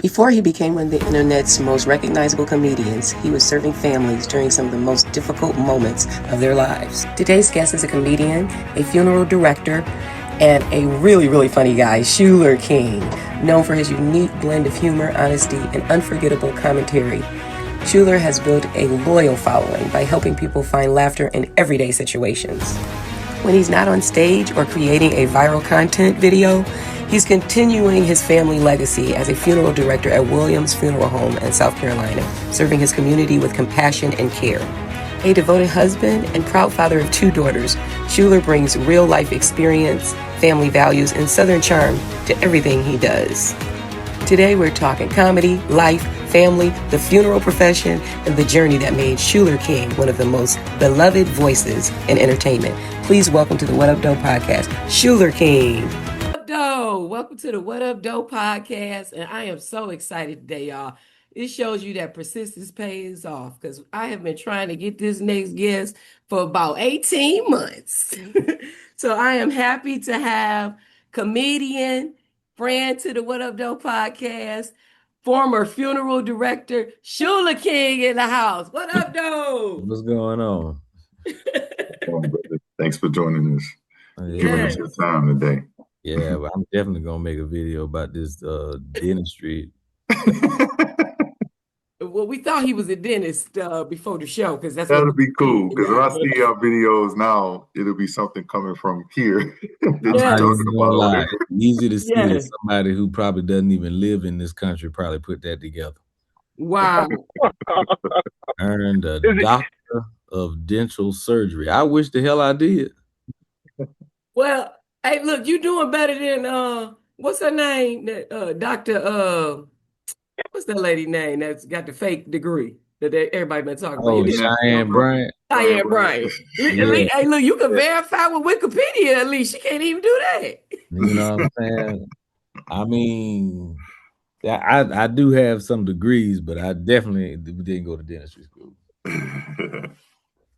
Before he became one of the internet's most recognizable comedians, he was serving families during some of the most difficult moments of their lives. Today's guest is a comedian, a funeral director, and a really, really funny guy, Schuler King, known for his unique blend of humor, honesty, and unforgettable commentary. Shuler has built a loyal following by helping people find laughter in everyday situations. When he's not on stage or creating a viral content video, he's continuing his family legacy as a funeral director at Williams Funeral Home in South Carolina, serving his community with compassion and care. A devoted husband and proud father of 2 daughters, Schuler brings real-life experience, family values, and Southern charm to everything he does. Today we're talking comedy, life, family, the funeral profession, and the journey that made Schuler King one of the most beloved voices in entertainment. Please welcome to the Up Doe Podcast, Schuler King. Up Doe, welcome to the Up Doe Podcast, and I am so excited today, y'all. It shows you that persistence pays off because I have been trying to get this next guest for about 18 months. So I am happy to have comedian, friend to the Up Doe Podcast, former funeral director, Schuler King in the house. What up, Doe? What's going on? Thanks for joining us. Giving us your time today. Yeah, well, I'm definitely gonna make a video about this dentistry. Well, we thought he was a dentist before the show because that'll be cool. Because when I see our videos now, it'll be something coming from here. It's easy to see that somebody who probably doesn't even live in this country probably put that together. Wow. Earned a doctor of dental surgery. I wish the hell I did. Well, hey, look, you doing better than what's her name? Dr. What's that lady name that's got the fake degree that everybody been talking about? Cheyenne Bryant. Cheyenne Bryant. Hey, look, you can verify with Wikipedia at least. She can't even do that. You know what I'm saying? I mean, I do have some degrees, but I definitely didn't go to dentistry school.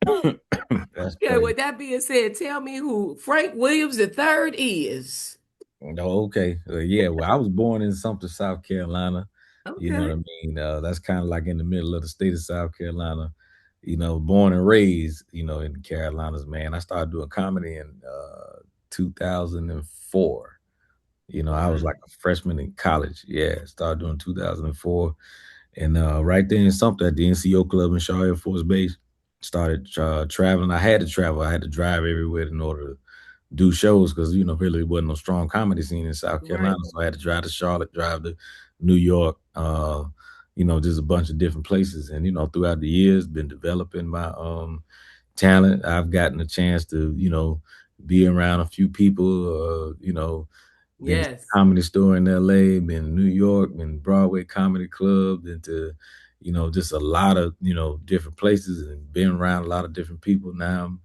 With that being said, tell me who Frank Williams III is. Okay. Well, I was born in Sumter, South Carolina. Okay. You know what I mean? That's kind of like in the middle of the state of South Carolina. You know, born and raised, you know, in the Carolinas, man. I started doing comedy in 2004. You know, I was like a freshman in college. Yeah, started doing 2004. And right there in Sumter at the NCO Club in Shaw Air Force Base, started traveling. I had to travel. I had to drive everywhere in order to do shows because, you know, really wasn't no strong comedy scene in South Carolina. Right. So I had to drive to Charlotte, drive to New York, you know, just a bunch of different places. And, you know, throughout the years, been developing my talent. I've gotten a chance to, you know, be around a few people, you know, been Comedy Store in LA, been New York, been Broadway Comedy Club, into, you know, just a lot of, you know, different places and been around a lot of different people. Now I'm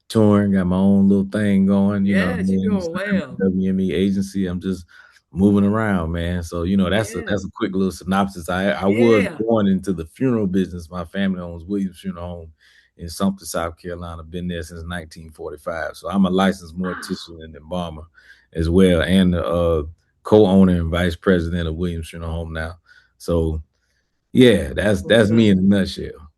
touring, got my own little thing going, you know. You're doing well. WME agency. I'm just moving around, man. So, you know, that's a quick little synopsis. I was born into the funeral business. My family owns Williams Funeral Home in Sumter, South Carolina. Been there since 1945. So I'm a licensed mortician and embalmer as well, and co-owner and vice president of Williams Funeral Home now. So yeah, that's me in a nutshell.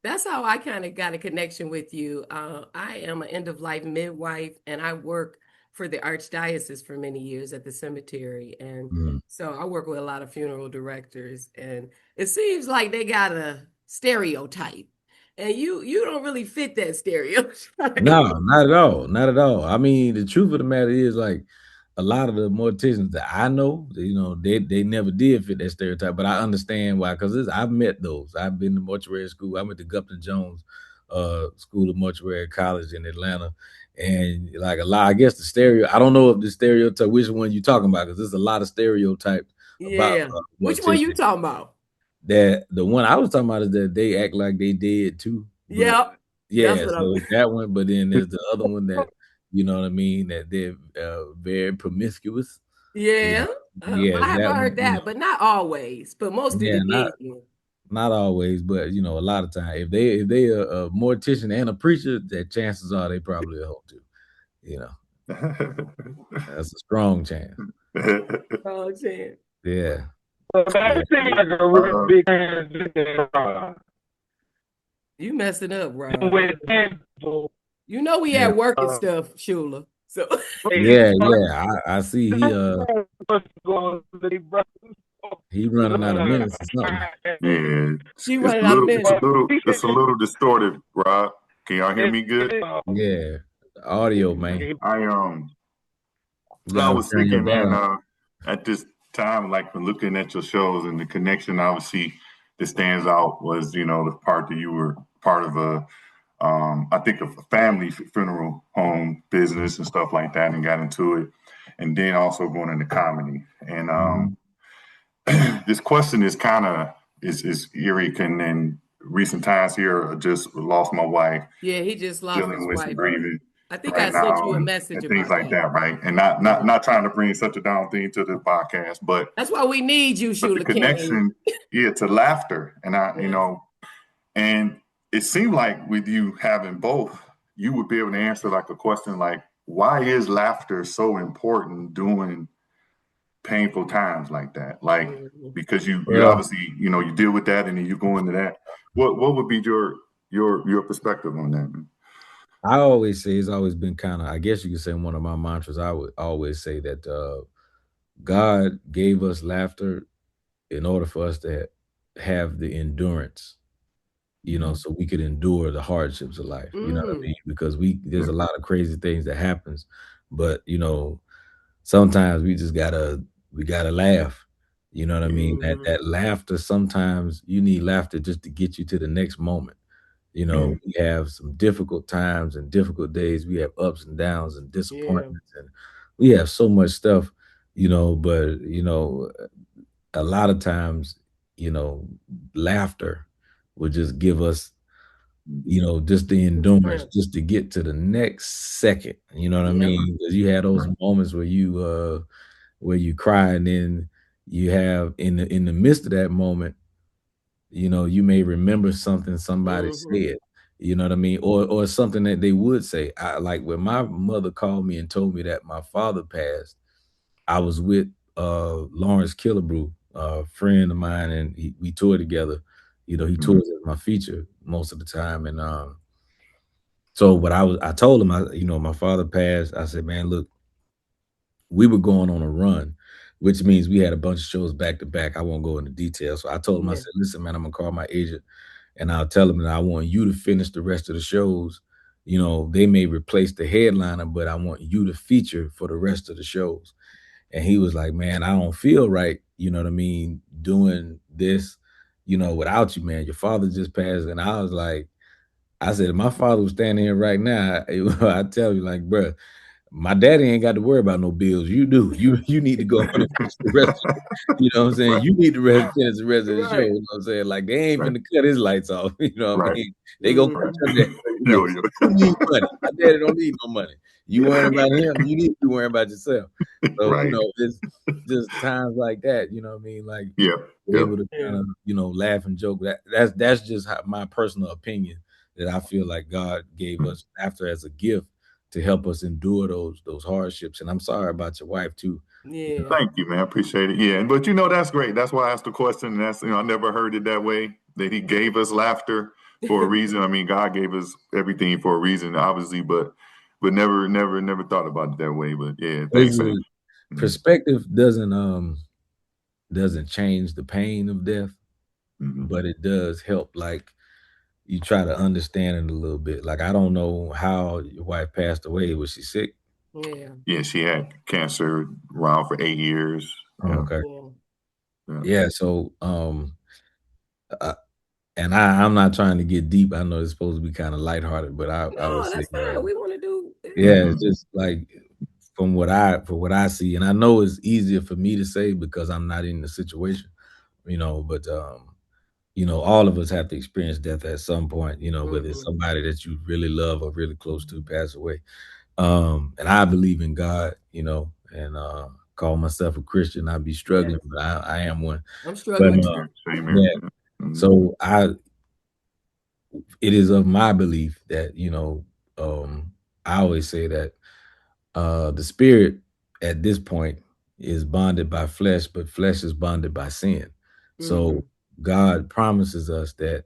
That's how I kind of got a connection with you. I am an end-of-life midwife, and I work for the Archdiocese for many years at the cemetery. And so I work with a lot of funeral directors, and it seems like they got a stereotype. And you don't really fit that stereotype. No, not at all. Not at all. I mean, the truth of the matter is, like, a lot of the morticians that I know, you know, they never did fit that stereotype, but I understand why, because I've met those. I've been to mortuary school. I went to Gupton Jones School of Mortuary College in Atlanta. And like a lot, I guess I don't know if the stereotype, which one you're talking about, because there's a lot of stereotypes about which one you talking about? That the one I was talking about is that they act like they did too. Yep. Yeah, so that one, but then there's the other one that, you know what I mean, that they're very promiscuous. Yeah. I have heard that, but not always. But most of the not always, but you know, a lot of time. If they a mortician and a preacher, that chances are they probably a hoe too. You know, that's a strong chance. Strong chance. Yeah. So that seems like a real big transition. You messing up, Rob. With tangible, You know we at work and stuff, Schuler. So Yeah. I see what's going on, bro? he running out of minutes or something. Yeah, she it's running out of it's a minutes. little, it's a little distorted, Rob. Can y'all hear me good? Yeah. The audio, man. I You gotta was turn your thinking, man, volume. at this time, like when looking at your shows and the connection, obviously, that stands out was, you know, the part that you were part of I think of a family funeral home business and stuff like that, and got into it, and then also going into comedy. And Mhm. this question is kind of is eerie. And in recent times here, I just lost my wife, Yeah, he just lost dealing his with some wife. grieving I think I right sent now you a and message things about like that. that, right? And not trying to bring such a down thing to the podcast, but That's why we need you, the Schuler King. connection, yeah, to laughter. And you know, and it seemed like with you having both, you would be able to answer like a question like, why is laughter so important during painful times like that? Like, because you Well, obviously, you know, you deal with that and then you go into that. What would be your perspective on that, man? I always say it's always been kind of, I guess you could say one of my mantras. I would always say that God gave us laughter in order for us to have the endurance, you know, so we could endure the hardships of life. You know what I mean? Because there's a lot of crazy things that happens, but you know, sometimes we gotta laugh. You know what I mean? That laughter, sometimes you need laughter just to get you to the next moment. You know, we have some difficult times and difficult days. We have ups and downs and disappointments, and we have so much stuff, you know, but you know, a lot of times, you know, laughter will just give us, you know, just the endurance just to get to the next second. You know what I mean? Because you had those moments where you cry, and then you have in the midst of that moment, you know, you may remember something somebody said, you know what I mean? Or something that they would say. I like when my mother called me and told me that my father passed, I was with Lawrence Killebrew, a friend of mine, and we toured together. You know, he tours as my feature most of the time. And so what I told him, you know, my father passed. I said, man, look, we were going on a run, which means we had a bunch of shows back to back. I won't go into detail. So I told him, I said, listen, man, I'm gonna call my agent and I'll tell him that I want you to finish the rest of the shows. You know, they may replace the headliner, but I want you to feature for the rest of the shows. And he was like, man, I don't feel right, you know what I mean, doing this, you know, without you, man. Your father just passed. And I was like, I said, if my father was standing here right now, I tell you, like, bruh, my daddy ain't got to worry about no bills. You do. You need to go on and finish the rest of it. You know what I'm saying? You need to finish the rest of the show. You know what I'm saying? Like, they ain't finna cut his lights off. You know what I mean? They gonna come to that. Like, you need money. My daddy don't need no money. You worrying about him, you need to be worrying about yourself. So, you know, it's just times like that, you know what I mean? Like, be able to kind of, you know, laugh and joke. That's just my personal opinion, that I feel like God gave us after as a gift to help us endure those hardships. And I'm sorry about your wife too. Yeah. Thank you, man. I appreciate it. Yeah, but you know that's great. That's why I asked the question. That's, you know, I never heard it that way. That He gave us laughter for a reason. I mean, God gave us everything for a reason, obviously, but never thought about it that way. But yeah, thanks, man. Perspective doesn't change the pain of death, but it does help. Like, you try to understand it a little bit. Like, I don't know how your wife passed away. Was she sick? Yeah, she had cancer around for 8 years. Oh, okay. Yeah. Yeah. So, and I'm not trying to get deep. I know it's supposed to be kind of lighthearted, but I would say, that's fine. We want to do. yeah, it's just like from what I see, and I know it's easier for me to say because I'm not in the situation, you know. But you know, all of us have to experience death at some point, you know, whether it's somebody that you really love or really close to pass away. And I believe in God, you know, and call myself a Christian. I'd be struggling, but I am one. I'm But struggling too. yeah, so it is of my belief that, you know, I always say that the spirit at this point is bonded by flesh, but flesh is bonded by sin. So Mhm. God promises us that,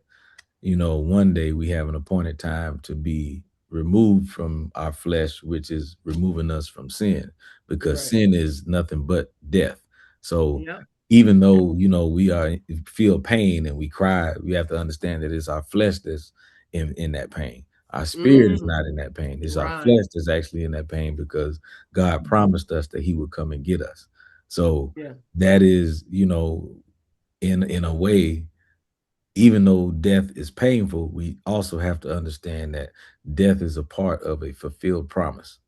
one day we have an appointed time to be removed from our flesh, which is removing us from sin, because Right. sin is nothing but death. So Yep. even though, we feel pain and we cry, we have to understand that it's our flesh that's in that pain. Our spirit is not Mhm. in that pain. It's our Right. flesh that's actually in that pain because God promised us that he would come and get us. So Yeah. that is, in a way, even though death is painful, we also have to understand that death is a part of a fulfilled promise.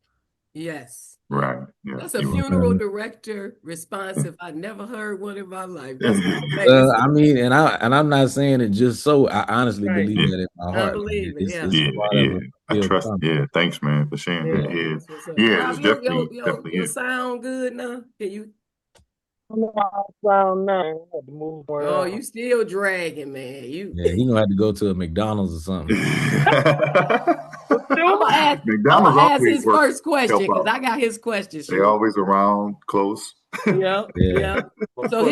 Yes. Yeah. Right. Yeah. That's a You funeral director response if I never heard one in my life. That's were. I amazing. mean, I'm not saying it just so. I honestly Right. believe Yeah. that in my I heart, man. believe it. It's Yeah. it's a Yeah. part of Yeah. a I fulfilled trust. promise. Yeah. Thanks, man, for sharing that. Yeah. Yeah. That's what's up. Yeah. Rob, It's your definitely it. sound good now? Can you? I don't know how I sound now. I had to move Oh, around. you still dragging, man. You. Yeah, he gonna have to go to a McDonald's or something. But I'm still, gonna ask. I'm McDonald's gonna ask always his work first help question because out. I got his question, They Shuler. always around close. Yep. Yeah, Yep. So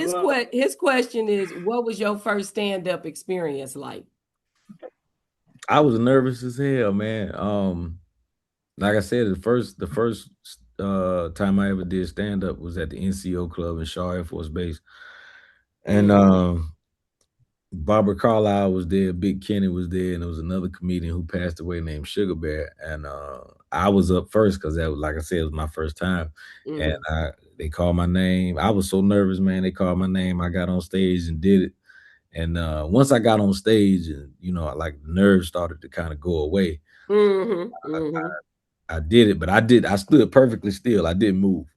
his question is, what was your first stand up experience like? I was nervous as hell, man. Like I said, the first time I ever did stand up was at the NCO club in Shaw Air Force Base, and Mm. Barbara Carlisle was there, Big Kenny was there, and there was another comedian who passed away named Sugar Bear. And I was up first because that was, like I said, it was my first time. And Mhm. they called my name. I was so nervous, man. They called my name. I got on stage and did it. And once I got on stage, and like nerves started to kind of go away. Mhm. Mhm. I did it, but I stood perfectly still. I didn't move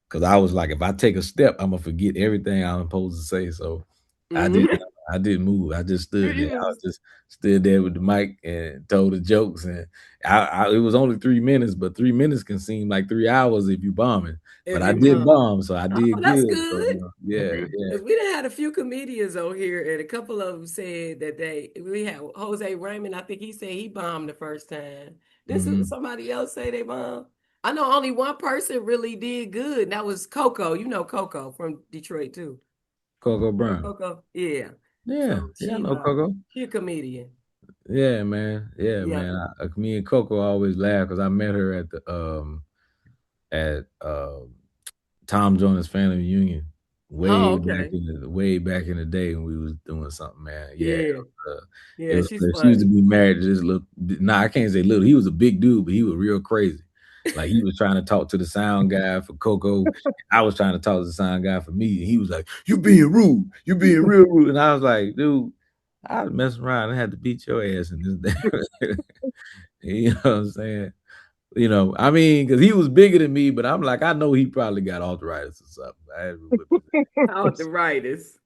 because I was like, if I take a step, I'm gonna forget everything I'm supposed to say. So I did. Mhm. I didn't move. I just stood there. I Yes. just stood there with the mic and told the jokes. And it was only 3 minutes, but 3 minutes can seem like 3 hours if you bombing. But If I you did bomb. bomb, so I Oh, did that's good. So good. yeah, Good. yeah. Because we done had a few comedians on here, and a couple of them said that we had Jose Raymond. I think he said he bombed the first time. This is hmm somebody else say they bombed. I know only one person really did good, and that was Coco. You know Coco from Detroit too. Coco You know Brown. Coco? Yeah. Yeah, So yeah. I know Coco. she a comedian. Yeah, man. Yeah, Yep. man. Me and Coco always laugh because I met her at the at Tom Jones Family Reunion Oh, okay. way back in the day when we was doing something, man. Yeah, Yeah. it Yeah, was she's she used to funny. be married to this little. Nah, I can't say little. He was a big dude, but he was real crazy. Like he was trying to talk to the sound guy for Coco. I was trying to talk to the sound guy for me, and he was like, "You being rude. You being real rude." And I was like, "Dude, I was messing around and had to beat your ass in this." You know what I'm saying? I mean, because he was bigger than me, but I'm like, I know he probably got arthritis or something. I had to whip his ass. Arthritis.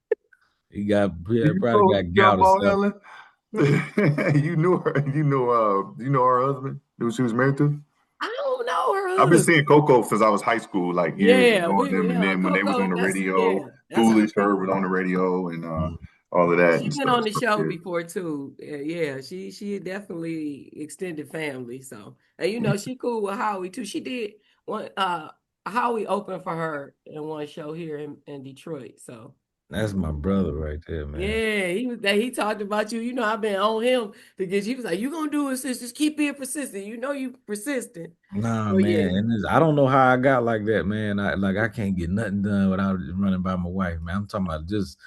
He You probably know got gout or Gumbo something. Ellen? You knew her. You know her husband who she was married to. I don't know I've been her husband. seeing Coco since I was high school, like years Yeah, ago. And then, and then when they was on Coco. the radio, That's our Foolish Herb people. was on the radio, and Mhm. all of that She and been stuff. on the So, show yeah. before too. Yeah, she definitely extended family. So, and she cool with Howie too. She did one Howie opened for her in one show here in Detroit. So That's my brother right there, man. yeah, he talked about you. I've been on him to get you was like, you gonna do it, sis. Just keep being persistent. You persistent. Nah, So man, yeah. and I don't know how I got like that, man. I can't get nothing done without running by my wife, man. I'm talking about just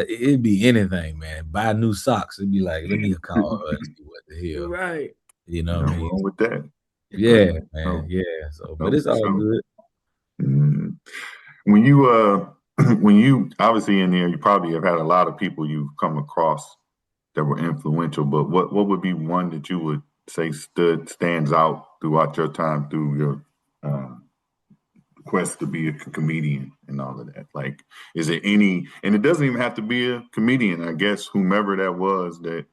it'd be anything, man. Buy new socks. It'd be like, let me call her and see what the hell. Right. You know what I Nothing mean? wrong with that. Yeah, man. No, Yeah. So, but no, it's for all sure. good. Mm. When you when you obviously in there, you probably have had a lot of people you've come across that were influential. But what would be one that you would say stands out throughout your time through your uh, quest to be a comedian and all of that? Like, is there any? And it doesn't even have to be a comedian. I guess whomever that was that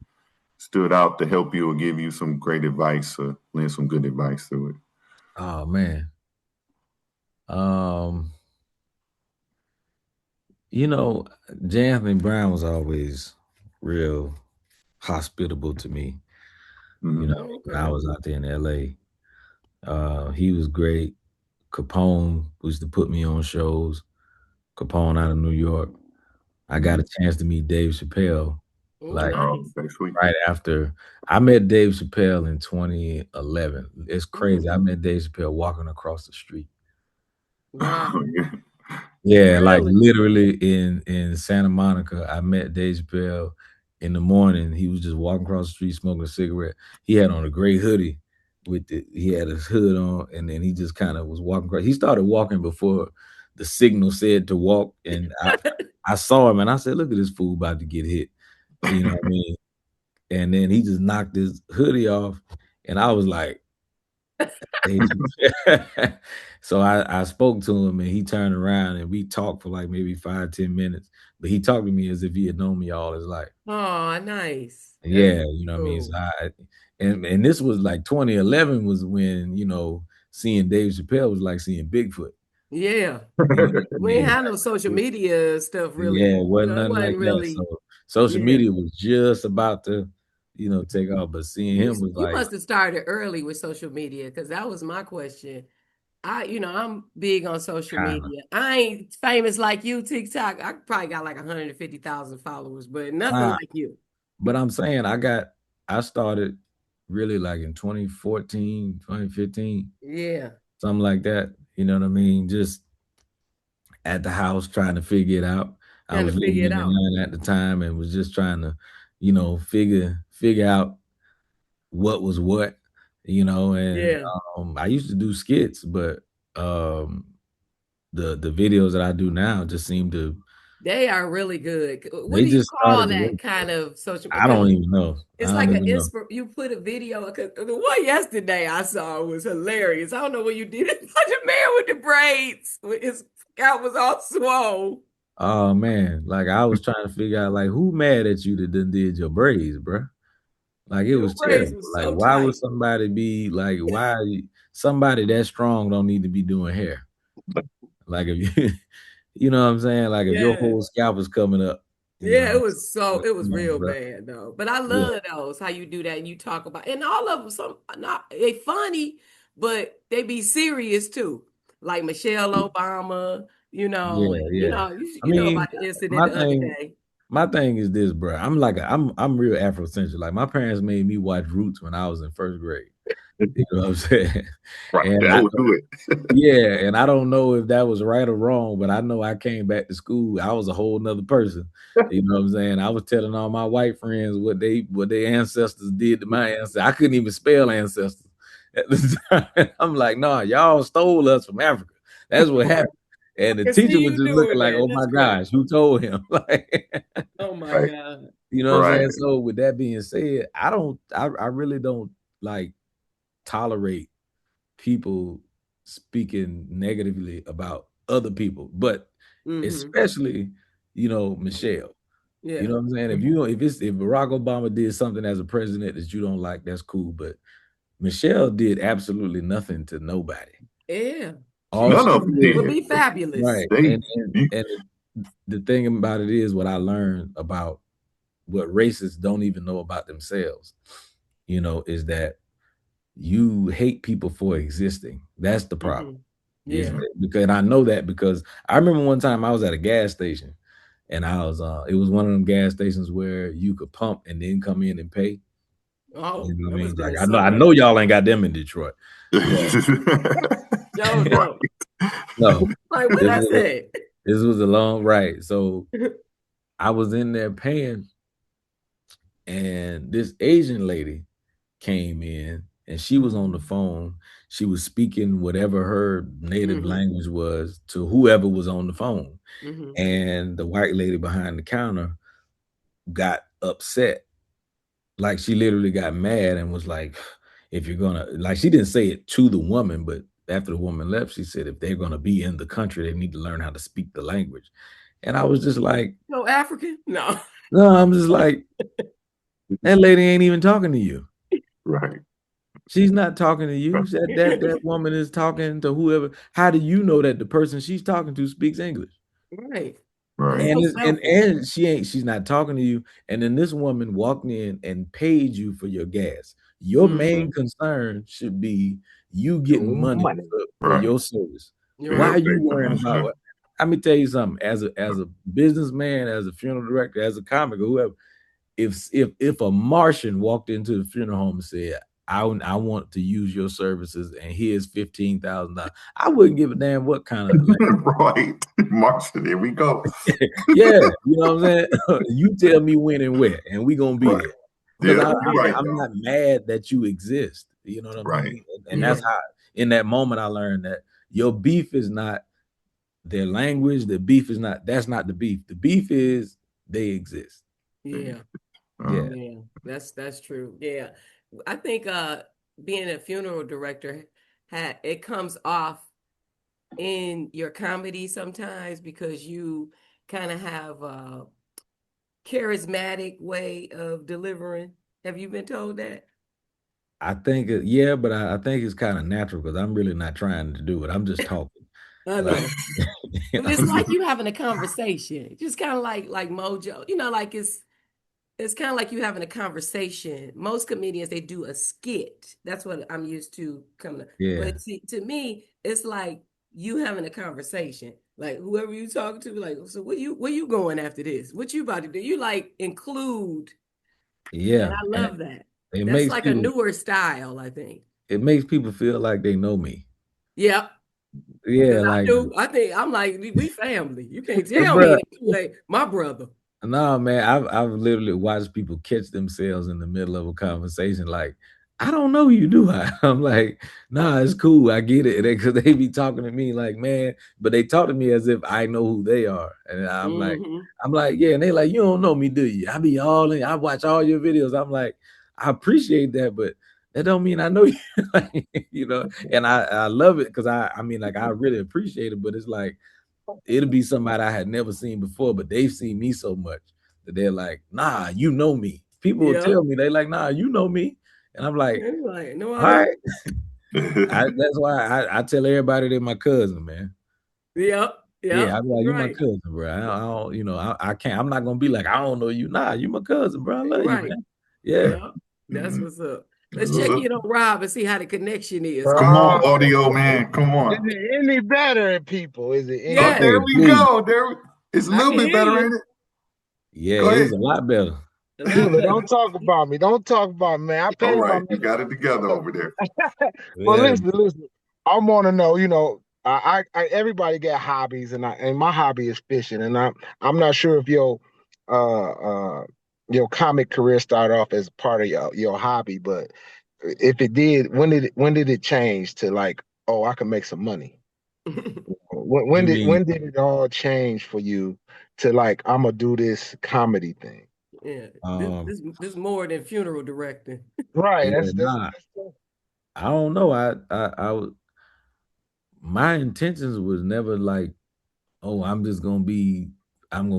stood out to help you or give you some great advice or lend some good advice through it. Oh man. Um, you know, J. Anthony Brown was always real hospitable to me. Mm-hmm. When I Okay. was out there in LA. He was great. Capone used to put me on shows. Capone out of New York. I got a chance to meet Dave Chappelle, Oh, like nice. Okay, sweet. right after I met Dave Chappelle in 2011. It's crazy. I Mm. met Dave Chappelle walking across the street. Wow. Yeah. Yeah, like Really? literally in Santa Monica, I met Dave Chappelle in the morning. He was just walking across the street smoking a cigarette. He had on a gray hoodie he had his hood on, and then he just kind of was walking across. He started walking before the signal said to walk, and I saw him and I said, "Look at this fool about to get hit." You know what I mean? And then he just knocked his hoodie off, and I was like, so I spoke to him and he turned around and we talked for like maybe 5-10 minutes. But he talked to me as if he had known me all his life. Oh, nice. That's Yeah, you know what I mean? cool. So and this was like 2011 was when, seeing Dave Chappelle was like seeing Bigfoot. Yeah. You know what I We ain't mean? have no social media stuff Yeah, really. it wasn't It nothing like wasn't that. really. So social Yeah. media was just about to, take off. But seeing him was You like must have started early with social media because that was my question. I'm big on social kind of. media. I ain't famous like you, TikTok. I probably got like 150,000 followers, but nothing like you. But I'm saying I started really like in 2014, 2015, Yeah. something like that. You know what I mean? Just at the house trying to figure it out. I Trying to was living figure it in out. Atlanta at the time and was just trying to, figure out what was what, and Yeah. I used to do skits, but um the videos that I do now just seem to They are really good. What they do you just started call to that work. kind of social? I Because don't even know. I it's don't like an even know. you put a video. Cause the one yesterday I saw was hilarious. I don't know what you did. It's like a man with the braids, with his scalp was all swole. Oh man, like I was trying to figure out like who mad at you that done did your braids, bruh? Like it Your was braids terrible. was Like so why would tight. somebody be like somebody that strong don't need to be doing hair? Like if you you know what I'm saying? Like if your Yeah. whole scalp is coming up, Yeah, it was come on, real bro. bad though. But I Yeah, love those, how you do that and you talk about, and all of them, they funny, but they be serious too. Like Michelle Obama, yeah, yeah. I you know mean, about the incident my the other thing day. my thing is this, bro. I'm real Afrocentric. Like my parents made me watch Roots when I was in first grade. You know what I'm saying? Right. And That would do it. yeah, and I don't know if that was right or wrong, but I know I came back to school. I was a whole nother person. You know what I'm saying? I was telling all my white friends what their ancestors did to my ancestors. I couldn't even spell ancestors at the time. I'm like, nah, y'all stole us from Africa. That's what happened. I And the can teacher see was you just looking doing like, that. oh That's my crazy. gosh, who told him? Like, Oh my Right. God. you know what I'm Right. saying? So with that being said, I really don't like tolerate people speaking negatively about other people, but Mm-hmm. especially, Michelle. You Yeah. know what I'm saying? If Barack Obama did something as a president that you don't like, that's cool. But Michelle did absolutely nothing to nobody. Yeah. She All None she of them would did, did. be fabulous. right. They, And the thing about it is what I learned about what racists don't even know about themselves, is that you hate people for existing. That's the problem. Mm-hmm. Is Yeah. because and I know that because I remember one time I was at a gas station and it was one of them gas stations where you could pump and then come in and pay. You Oh, know what I that mean? must have been Like in I somewhere. know y'all ain't got them in Detroit, but Joe, right. no. no, Like what this I was said. this was a long right. So I was in there paying, and this Asian lady came in and she was on the phone. She was speaking whatever her native Mm-hmm. language was to whoever was on the phone. Mm-hmm. And the white lady behind the counter got upset. Like she literally got mad and was like, if you're gonna like she didn't say it to the woman, but after the woman left, she said if they're gonna be in the country, they need to learn how to speak the language. And I was just like, No African? No. no, I'm just like, that lady ain't even talking to you. Right. She's not talking to you. That woman is talking to whoever. How do you know that the person she's talking to speaks English? Right. That's Right. so And selfish. she's not talking to you. And then this woman walked in and paid you for your gas. Your Mm-hmm. main concern should be You getting money for Right. your service. You're Why right. are you worrying about what? Let me tell you something. As a businessman, as a funeral director, as a comic or whoever, if a Martian walked into the funeral home and said, I want to use your services and here's $15,000, I wouldn't give a damn what kind of Right. Martian, here we go. yeah, you know what I'm saying? You tell me when and where, and we gonna be there. Because Yeah, you're right, I'm not mad that you exist. You know what I Right. mean? And that's how in that moment I learned that your beef is not their language, the beef is not that's not the beef. The beef is they exist. Yeah. Yeah. Yeah. That's true. Yeah. I think being a funeral director it comes off in your comedy sometimes because you kind of have a charismatic way of delivering. Have you been told that? I think yeah, but I think it's kind of natural because I'm really not trying to do it. I'm just talking. I Like, know. But it's like you having a conversation. Just kind of like Mojo. Like it's kind of like you having a conversation. Most comedians, they do a skit. That's what I'm used to coming up. yeah. But see, to me, it's like you having a conversation. Like whoever you talking to, like, so where you going after this? What you about to do? You like include. Yeah. And I love that. It That's makes like people, a newer style, I think. it makes people feel like they know me. Yep. Yeah, I like do. I think I'm like, we family. You can't tell bruh, me like my brother. no, man, I've literally watched people catch themselves in the middle of a conversation. Like, I don't know you, do I? I'm like, nah, it's cool. I get it. Because they be talking to me like, man, but they talk to me as if I know who they are. And I'm like, yeah. And they like, you don't know me, do you? I be all in, I watch all your videos. I'm like, I appreciate that, but that don't mean I know you. Like, and I love it because I mean, like, I really appreciate it, but it's like, it'll be somebody I had never seen before, but they've seen me so much that they're like, nah, you know me. People will tell me, they like, nah, you know me. And I'm like, no, all right. That's why I tell everybody they're my cousin, man. Yep. Yeah, I'm like, you my cousin, bro. I don't, I can't, I'm not gonna be like, I don't know you. Nah, you my cousin, bro. I love you, man. Yeah. That's what's up. Let's check in on Rob and see how the connection is. Come on, audio man. Come on. Is it any better, people? Is it any Oh, there we go. It's a little bit better, ain't it? Yeah, it's a lot better. Shuler, don't talk about me. Don't talk about me, man. I paid All right, my you got it together over there. Well, listen. I want to know. I everybody got hobbies, and my hobby is fishing, and I'm not sure if your comic career started off as part of your hobby, but if it did, when did it change to like, oh, I can make some money? When did it all change for you to like, I'm gonna do this comedy thing? Yeah, this is more than funeral directing. Right. Yeah, I don't know. I my intentions was never like, oh, I'm gonna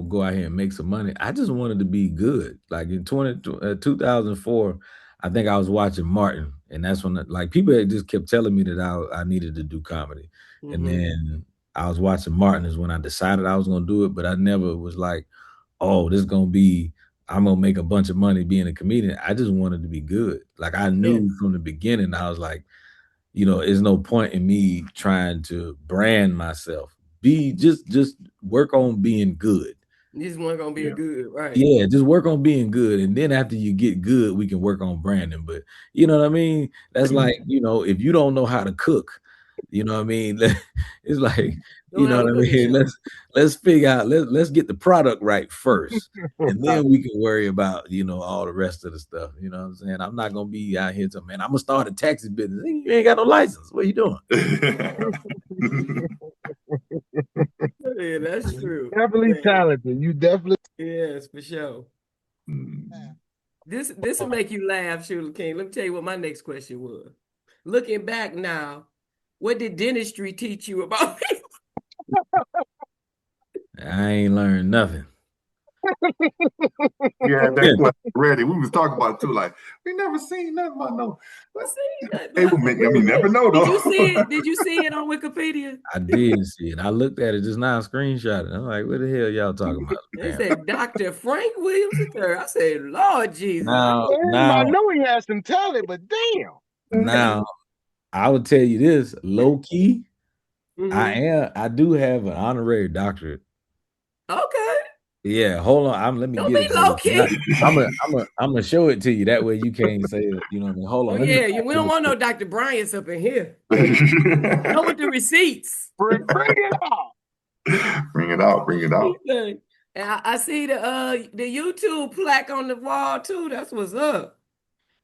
go out here and make some money. I just wanted to be good. Like in 2004, I think I was watching Martin, and that's when like people had just kept telling me that I needed to do comedy. And then I was watching Martin is when I decided I was gonna do it, but I never was like, oh, this is gonna be, I'm gonna make a bunch of money being a comedian. I just wanted to be good. Like I knew from the beginning, I was like, there's no point in me trying to brand myself. Just work on being good. You just want to be good, right? Yeah, just work on being good. And then after you get good, we can work on branding. But you know what I mean? That's like, if you don't know how to cook, you know what I mean? It's like, you know what I mean? Let's figure out, let's get the product right first. And then we can worry about, all the rest of the stuff. You know what I'm saying? I'm not gonna be out here to, man, I'm gonna start a taxi business. You ain't got no license. What are you doing? Yeah, that's true. Definitely talented. You definitely. Yes, for sure. This will make you laugh, Schuler King. Let me tell you what my next question was. Looking back now, what did dentistry teach you about people? I ain't learned nothing. Yeah, that question ready. We was talking about it too. Like, we never seen nothing about no. Never know though. Did you see it on Wikipedia? I did see it. I looked at it just now, screenshot it. I'm like, what the hell y'all talking about? They said Dr. Frank Williams III. I said, Lord Jesus. I know he has some talent, but damn. Now, I would tell you this, low key, Mhm. I do have an honorary doctorate. Okay. Yeah, hold on. Let me Don't get be it for low you. key. I'm gonna show it to you. That way you can't say it. You know what I mean? Hold Oh on. Let me yeah, find we you don't this want no quick. Dr. Bryant's up in here. Go with the receipts. Bring it out. Bring it out. Bring it out. And I see the YouTube plaque on the wall too. That's what's up.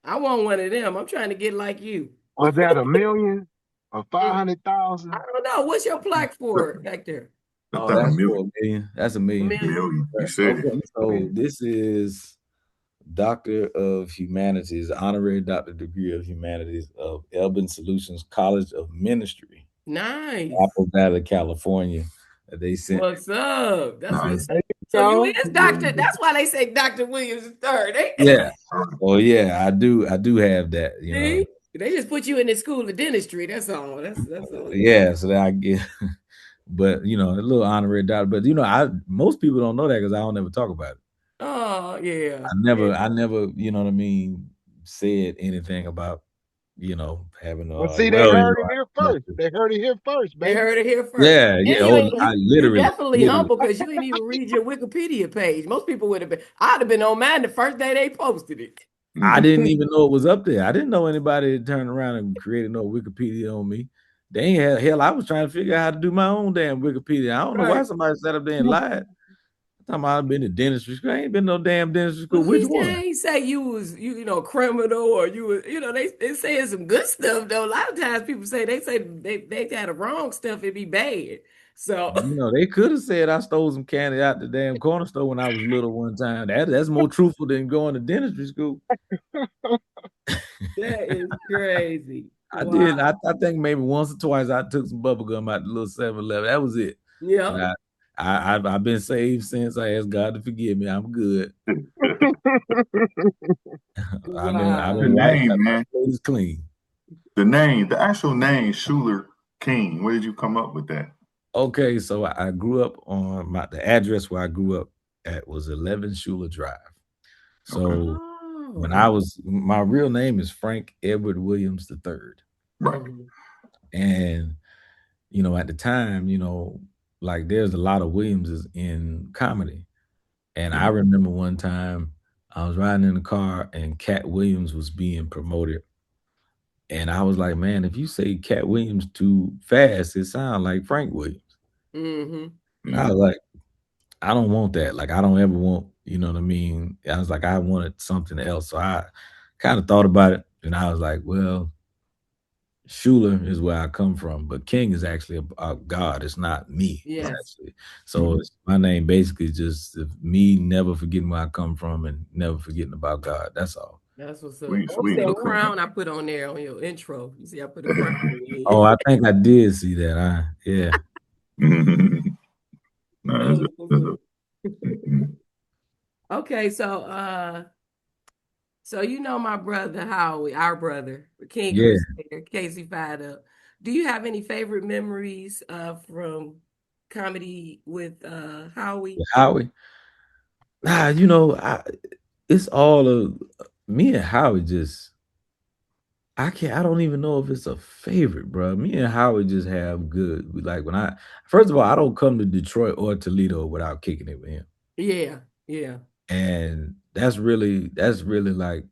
I want one of them. I'm trying to get like you. Was that $1 million or I 500,000? don't know. What's your plaque for back there? I Oh, thought a that's for million. a million. That's a A million. million. Million. You said it. Okay, so this is Doctor of Humanities, honorary doctor degree of humanities of Elbin Solutions College of Ministry, Nice. Apple Valley, California. They sent. What's up? That's Nice. what's There up. you So you go. is Doctor. That's why they say Dr. Williams III. Yeah. Oh yeah, I do. I do have that. You know. See? They just put you in the school of dentistry. That's all. That's all. Yeah. So that I get. But a little honorary doctor. But most people don't know that because I don't ever talk about it. Oh yeah. I never, you know what I mean, said anything about, having Well, see, they heard it here I, first. They heard it here first, They baby. heard it here first. yeah, And yeah. you Oh, ain't I you literally, definitely humble because you ain't even read your Wikipedia page. Most people would have been. I'd have been on mine the first day they posted it. I didn't even know it was up there. I didn't know anybody had turned around and created no Wikipedia on me. They ain't had hell. I was trying to figure out how to do my own damn Wikipedia. I don't know why Right. somebody sat up there and lied. Talking about I've been to dentistry school. I ain't been no damn dentistry school. Well, Which one? he say you was criminal or you was they saying some good stuff though. A lot of times people say they had the wrong stuff. It'd be bad. So They could have said I stole some candy out the damn corner store when I was little one time. That's more truthful than going to dentistry school. that is crazy. I Wow. did. I think maybe once or twice I took some bubble gum out the little 7-Eleven. That was it. Yeah. I've been saved since. I asked God to forgive me. I'm good. I've Wow. The been right. name, My man. slate is clean. The actual name, Schuler King. Where did you come up with that? Okay, so I grew up on the address where I grew up at was 11 Schuler Drive. So when my real name is Frank Edward Williams III. Right. And at the time, like there's a lot of Williamses in comedy. And I remember one time I was riding in the car and Cat Williams was being promoted. And I was like, man, if you say Cat Williams too fast, it sounds like Frank Williams. Mm-hmm. I was like, I don't want that. Like, I don't ever want, you know what I mean? I was like, I wanted something else. So I kind of thought about it. And I was like, well, Schuler is where I come from, but King is actually a God. It's not me. Yes. Actually. So my name basically just me never forgetting where I come from and never forgetting about God. That's all. That's what's up. Sweet, You sweet. see the crown I put on there on your intro. You see I put a crown on your head. Oh, I think I did see that. Yeah. No, Okay, so my brother Howie, our brother, King Crusader, Casey Fired Up. Do you have any favorite memories from comedy with Howie? With Howie? Nah, it's all of me and Howie just I don't even know if it's a favorite, bro. Me and Howie just have good. Like first of all, I don't come to Detroit or Toledo without kicking it with him. Yeah. And that's really like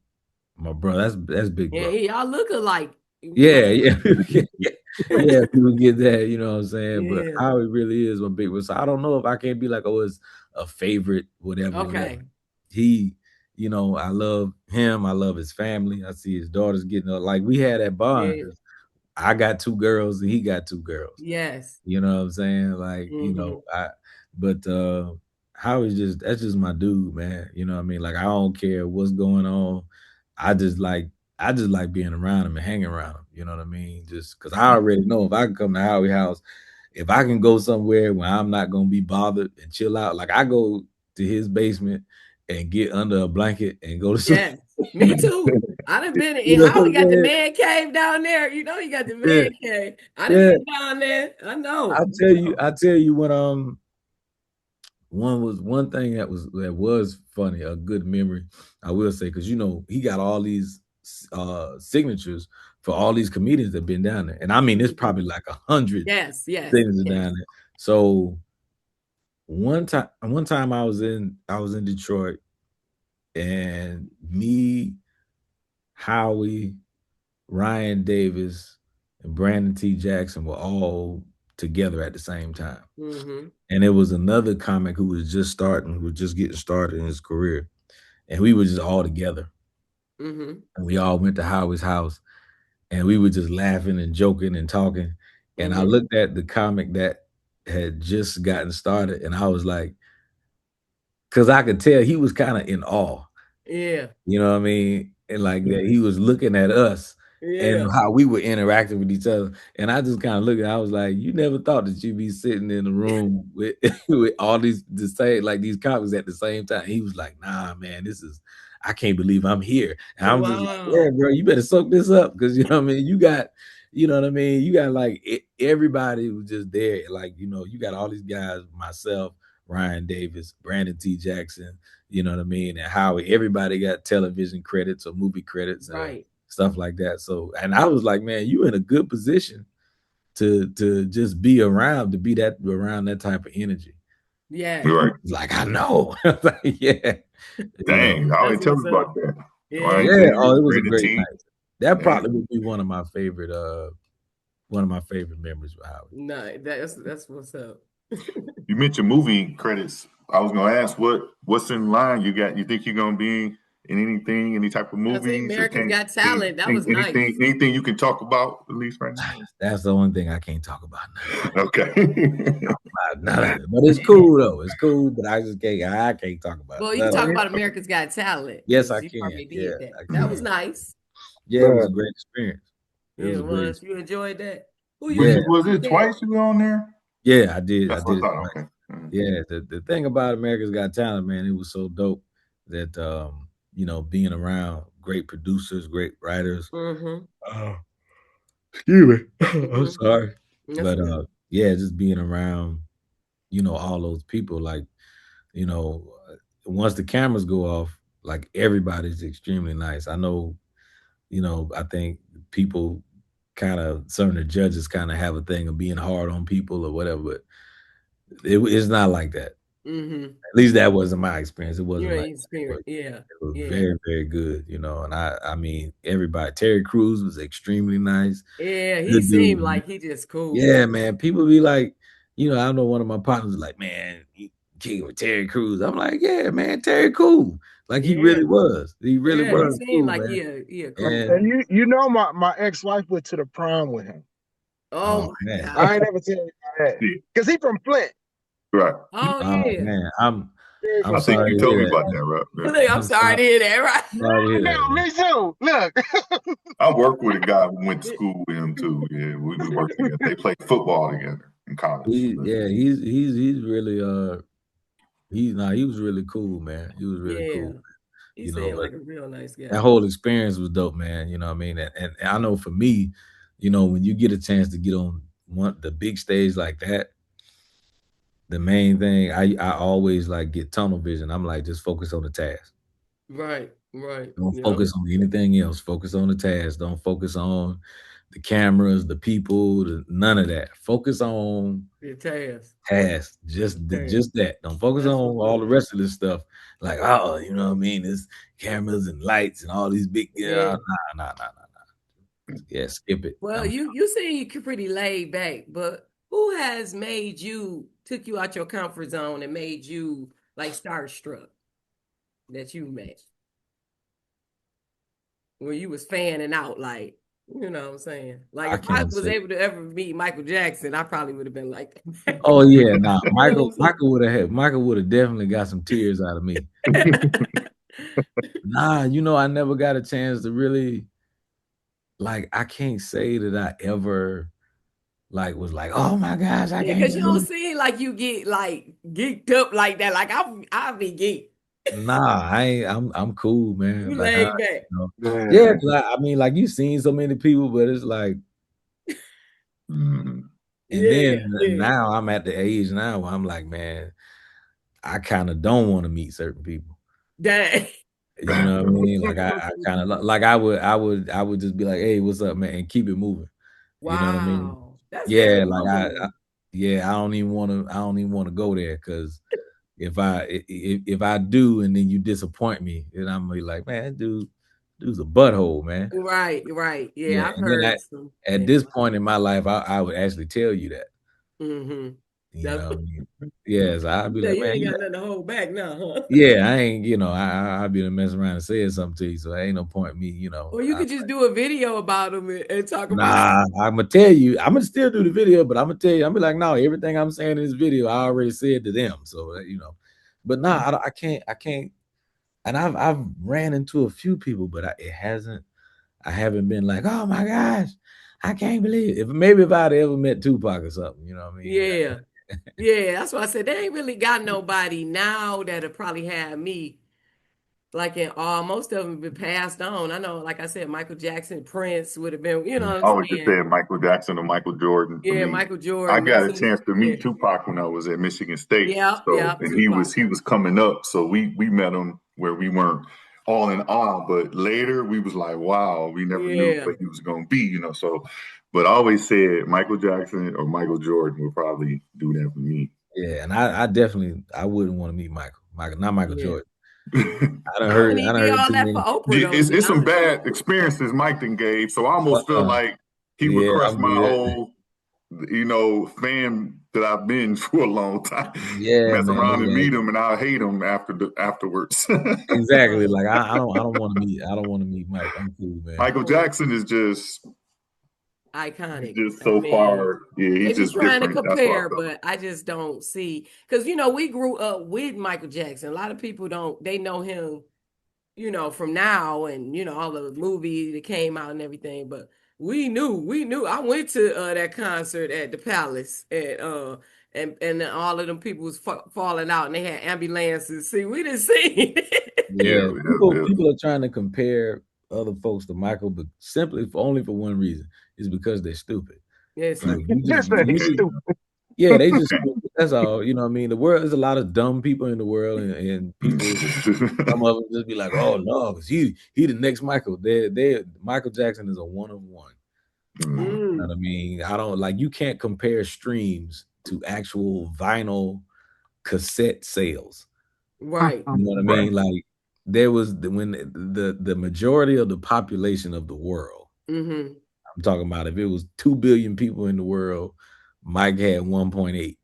my brother. That's big bro. Yeah, y'all look alike. Yeah. Yeah, people get that, you know what I'm saying? But Yeah. Howie really is my big bro. So I don't know if I can't be like, oh, it's a favorite, whatever. Okay. He, I love him. I love his family. I see his daughters getting up. Like we had that bond. Yeah. I got 2 girls and he got 2 girls. Yes. You know what I'm saying? Like, that's just my dude, man. You know what I mean? Like I don't care what's going on. I just like being around him and hanging around him. You know what I mean? Just because I already know if I can come to Howie house, if I can go somewhere where I'm not gonna be bothered and chill out, like I go to his basement and get under a blanket and go to sleep. Yes, me too. I done been in Howie got the man cave down there. You got the man cave. I done been down there. I know. I tell you when one thing that was funny, a good memory, I will say, because he got all these signatures for all these comedians that been down there. And I mean, it's probably like 100 Yes. signatures down there. So one time I was in Detroit, and me, Howie, Ryan Davis, and Brandon T. Jackson were all together at the same time. Mm-hmm. And it was another comic who was just getting started in his career. And we were just all together. Mm-hmm. And we all went to Howie's house, and we were just laughing and joking and talking. And I looked at the comic that had just gotten started, and I was like, because I could tell he was kind of in awe. Yeah. You know what I mean? And like that, he was looking at us and how we were interacting with each other. And I just kind of looked at, I was like, you never thought that you'd be sitting in a room with with all these these comics at the same time. He was like, nah, man, I can't believe I'm here. And I'm just like, yeah, bro, you better soak this up, because you know what I mean? You got like everybody was just there. Like, you got all these guys, myself, Ryan Davis, Brandon T. Jackson, you know what I mean? And Howie, everybody got television credits or movie credits, right, stuff like that. So, and I was like, man, you in a good position to just be around, to be around that type of energy. Yeah. Right. Like, I know. Like, yeah. Dang, I already tell me about that. Yeah. Right, yeah. Davis, Oh, it was a Brandon great T. night. That probably would be one of my favorite memories with Howie. No, that's what's up. You mentioned movie credits. I was gonna ask what's in line. You think you're gonna be in anything, any type of movies? America's Got Talent. That was nice. Anything you can talk about, at least right now? That's the only thing I can't talk about now. Okay. None of it. But it's cool though. It's cool, but I can't talk about it. Well, you can talk about America's Got Talent. Yes, I can. Yeah, that was nice. Yeah, it was a great experience. You enjoyed that? Was it twice you were on there? Yeah, I did. That's I did. what I thought. Okay. Yeah, the thing about America's Got Talent, man, it was so dope that being around great producers, great writers. Excuse me. I'm sorry. But just being around, all those people, like, once the cameras go off, like, everybody's extremely nice. I know, I think people some of the judges kind of have a thing of being hard on people or whatever, but it's not like that. At least that wasn't my experience. It wasn't like experience. It was very, very good, and I mean, everybody. Terry Crews was extremely nice. Yeah, he seemed like he just cool. Yeah, man. People be like, I know one of my partners was like, man, he kicking with Terry Crews. I'm like, yeah, man, Terry cool. Like, he really was. He really was. He seemed cool, like he cool. And my ex-wife went to the prom with him. Oh man, I ain't never tell you that because he from Flint. Right. Oh yeah. Man, I'm I think sorry you told me about that, right? Yeah. I'm sorry to hear that, right? No, me too. Look. I worked with a guy who went to school with him too. Yeah, we worked together. They played football together in college. He's really he was really cool, man. He was really cool. He seemed like a real nice guy. That whole experience was dope, man. You know what I mean? And I know for me, when you get a chance to get on the big stage like that, the main thing, I always like get tunnel vision. I'm like, just focus on the task. Right. Don't focus on anything else. Focus on the task. Don't focus on the cameras, the people, none of that. Focus on the task. Just that. Don't focus on all the rest of this stuff. Like, oh, you know what I mean? There's cameras and lights and all these big. Nah. Yeah, skip it. Well, you seem you're pretty laid back, but who has took you out your comfort zone and made you like starstruck that you met? Where you was fanning out, like, you know what I'm saying? Like, if I was able to ever meet Michael Jackson, I probably would have been like, oh yeah, nah. Michael would have definitely got some tears out of me. Nah, I never got a chance to really, like, I can't say that I ever like was like, oh my gosh, I can't. Because you don't seem like you get like geeked up like that. Like I'll be geeked. Nah, I'm cool, man. You like, laid back. Yeah, I mean, like, you've seen so many people, but it's like, and then now I'm at the age now where I'm like, man, I kind of don't want to meet certain people. Dang. You know what I mean? Like I kind of like I would just be like, hey, what's up, man, and keep it moving. You know what I mean? Wow. That's very Yeah, like humbling. I don't even want to go there because if I do and then you disappoint me, then I'm gonna be like, man, dude's a butthole, man. Right. Yeah, Yeah, I've and then heard some. at this point in my life, I would actually tell you that. Mm-hmm. You know what I mean? Yes, I'd be Yeah, like, you man, ain't got nothing to hold back now, huh? yeah, I ain't, I'd be messing around and saying something to you, so ain't no point in me, Or you could just do a video about them and talk about it. nah, I'm gonna tell you, I'm gonna still do the video, but I'm gonna tell you, I'm be like, no, everything I'm saying in this video, I already said to them, so but nah, I can't, and I've ran into a few people, but I haven't been like, oh my gosh, I can't believe it. If I'd ever met Tupac or something, you know what I mean? Yeah. Yeah, that's why I said they ain't really got nobody now that'll probably have me. Like in most of them been passed on. I know, like I said, Michael Jackson, Prince would have been, you know what I I'm would just saying? say Michael Jackson or Michael Jordan for Yeah, me. Michael I Jordan. got That's a chance to yeah. meet Tupac when I was at Michigan State. So, and Tupac. he was coming up. So we met him where we weren't all in awe, but later we was like, wow, we never knew Yeah. what he was going to be, So, but I always said Michael Jackson or Michael Jordan would probably do that for me. Yeah, and I definitely I wouldn't want to meet Michael, not Michael Yeah. Jordan. I I wouldn't done even be heard all too that for many. Oprah though, to be It's some honest with bad experiences Mike then gave. So I almost feel Uh, like he would yeah, crush I'm my good. whole fan that I've been for a long time. Yeah, Mess man. around and Like, meet him, and I'll hate him afterwards. exactly. Like I don't want to meet. I don't want to meet Mike. I'm cool, man. Michael Jackson is he's iconic. just I so mean, far. Yeah, they he's be just trying to different. That's why I compare, felt. but I just don't see because we grew up with Michael Jackson. A lot of people don't they know him, from now and all the movies that came out and everything, but we knew. I went to that concert at the Palace and then all of them people was falling out and they had ambulances. See, we didn't see it. Yeah, Yeah. people are trying to compare other folks to Michael, but simply only for one reason is because they're stupid. Yes. Like Just say You he's can't. stupid. yeah, they just stupid. That's all. You know what I mean? The world is a lot of dumb people in the world, and people. Some of them just be like, "Oh no, because he the next Michael." Michael Jackson is a one of one. You know what I mean? I don't like you can't compare streams to actual vinyl cassette sales. Right. You know what I Right. mean? Like there was when the majority of the population of the world. Mm-hmm. I'm talking about if it was 2 billion people in the world, Mike had 1.8.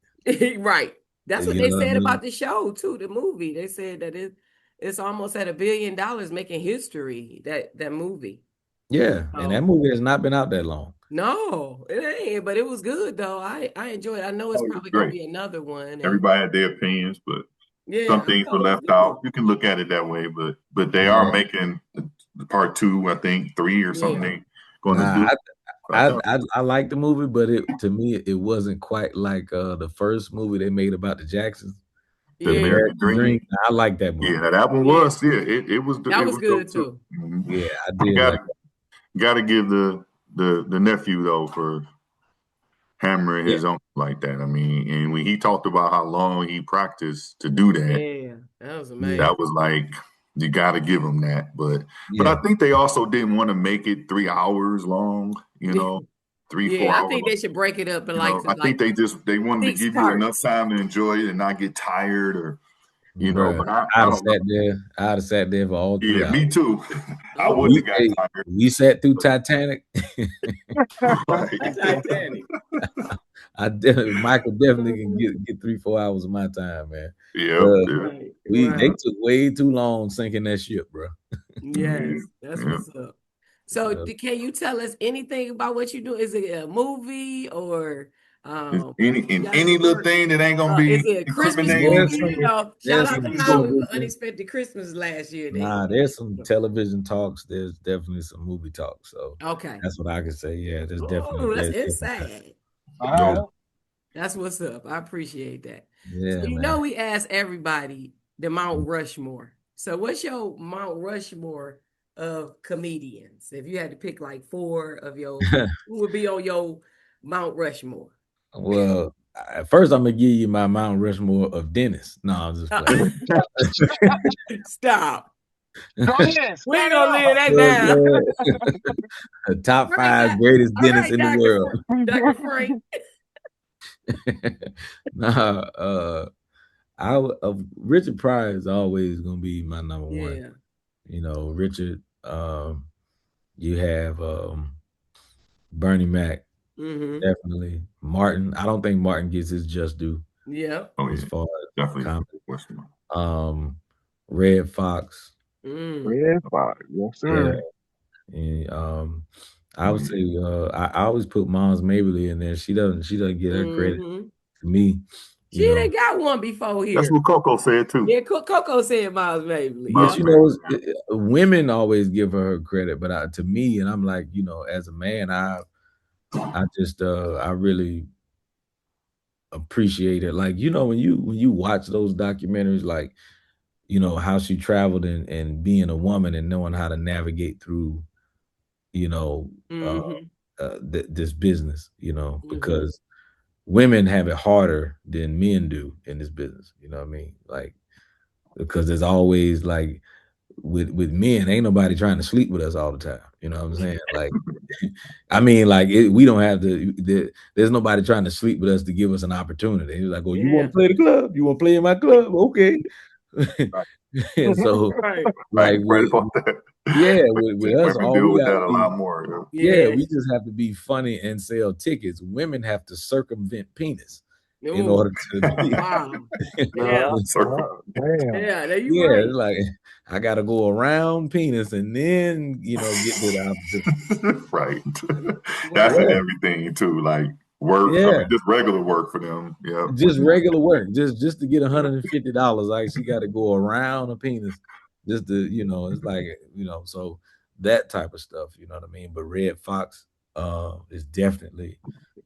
Right. That's what You they know what I said mean? about the show too, the movie. They said that it's almost at $1 billion making history, that movie. Yeah, and that movie has not been out that long. No, it ain't, but it was good though. I enjoyed it. I know it's Oh, it was probably gonna great. be another one. And Everybody had their opinions, but yeah, some I things were thought it was left good. out. You can look at it that way, but they are Yeah. making the part 2, I think 3 or something. Yeah. They going to Nah, do. I like the movie, but to me it wasn't quite like the first movie they made about the Jacksons, The The Yeah. American American Dream. Dream. I like that movie. Yeah, that one Yeah. was. Yeah, it was. That It was was dope good too. too. Mhm. Yeah, I You did like gotta give the nephew though for hammering yeah, his own like that. I mean, and when he talked about how long he practiced to do that, Yeah. That was yeah, that amazing. was like you got to give him that. But I yeah. think they also didn't want to make it 3 hours long. 3-4 Yeah, I hours think long. they should break it up and like I think they wanted to 6 give you enough parts. time to enjoy it and not get tired or Bruh, But I I'd have don't know. sat there. I'd have sat there for all 3 Yeah, hours. me too. I Oh, wouldn't We have hey, got tired. we sat through Titanic. Right. Titanic. Michael definitely can get 3-4 hours of my time, man. Yep. But Right. they took way too long sinking that ship, bro. Yeah. Yes, that's Yeah. what's up. So, Uh, can you tell us anything about what you do? Is it a movie or It's um you got any any little work? thing that ain't gonna be Is it a Christmas incriminating. movie? there's some Shout there's out to some Howard for television. Unexpected Christmas last year. There's some television talks. There's definitely some movie talks. So Okay. that's what I can say. Yeah, Oh, that's there's definitely inside. yeah, That's what's up. I appreciate that. So yeah, man. we ask everybody the Mount Rushmore. So what's your Mount Rushmore of comedians? If you had to pick like 4 of your who would be on your Mount Rushmore? Well, first I'm gonna give you my Mount Rushmore of Dennis. No, I'm just playing. Stop. Go ahead. We ain't Start gonna it live off. that down. The top Right, 5 Doc. greatest All dentists right, in the Dr. world. Dr. Frank. Richard Pryor is always gonna be my number one. Yeah. You know, Richard. You have Bernie Mac, definitely. Martin. I don't think Martin gets his just due. Yeah. As far as definitely. comedy. Red Fox. Red Fox, yes, sir. And I would say I always put Moms Mabley in there. She doesn't get her credit to me. She done got one before here. That's what Coco said too. Yeah, Coco said Miles Mabley. But you know, women always give her credit, but to me, and I'm like, you know, as a man, I just I really appreciate it. Like, you know, when you watch those documentaries, like, you know, how she traveled and being a woman and knowing how to navigate through, you know, this business, you know, because women have it harder than men do in this business. You know what I mean? Like, because there's always like with men, ain't nobody trying to sleep with us all the time. You know what I'm saying? Like, I mean, like we don't have to. There's nobody trying to sleep with us to give us an opportunity. He's like, "Oh, you want to play the club? You want to play in my club? Okay." And so, like, with us, all we got a lot more. Yeah, we just have to be funny and sell tickets. Women have to circumvent penis in order to be. Yeah, It's like I gotta go around penis and then, you know, get to the opposite. Right. That's everything too. Like work, I mean, just regular work for them. Yeah. Just regular work. Just to get $150. Like she got to go around a penis just to, you know, it's like, you know, so that type of stuff, you know what I mean? But Red Fox is definitely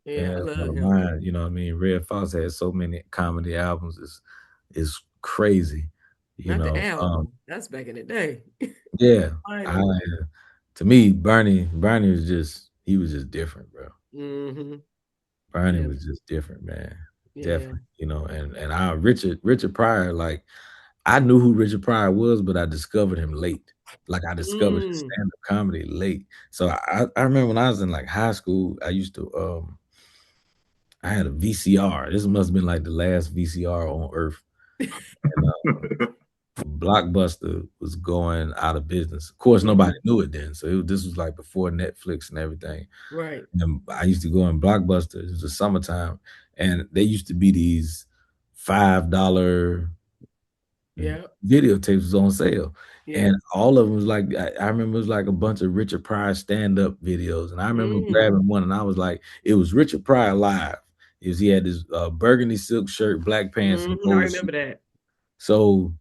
one of mine, you know what I mean? Red Fox has so many comedy albums, is crazy. You know, the album. That's back in the day. Yeah. To me, Bernie was just different, bro. Bernie was just different, man. Definitely, you know, and Richard Pryor, like, I knew who Richard Pryor was, but I discovered him late. Like, I discovered his stand-up comedy late. So I remember when I was in like high school, I used to I had a VCR. This must have been like the last VCR on earth. And, Blockbuster was going out of business. Of course, nobody knew it then. So this was like before Netflix and everything. Right. And I used to go in Blockbuster. It was the summertime, and they used to be these $5 videotapes was on sale. And all of them was like, I remember it was like a bunch of Richard Pryor stand-up videos. And I remember grabbing one, and I was like, it was Richard Pryor live. He had this burgundy silk shirt, black pants. And I remember that. So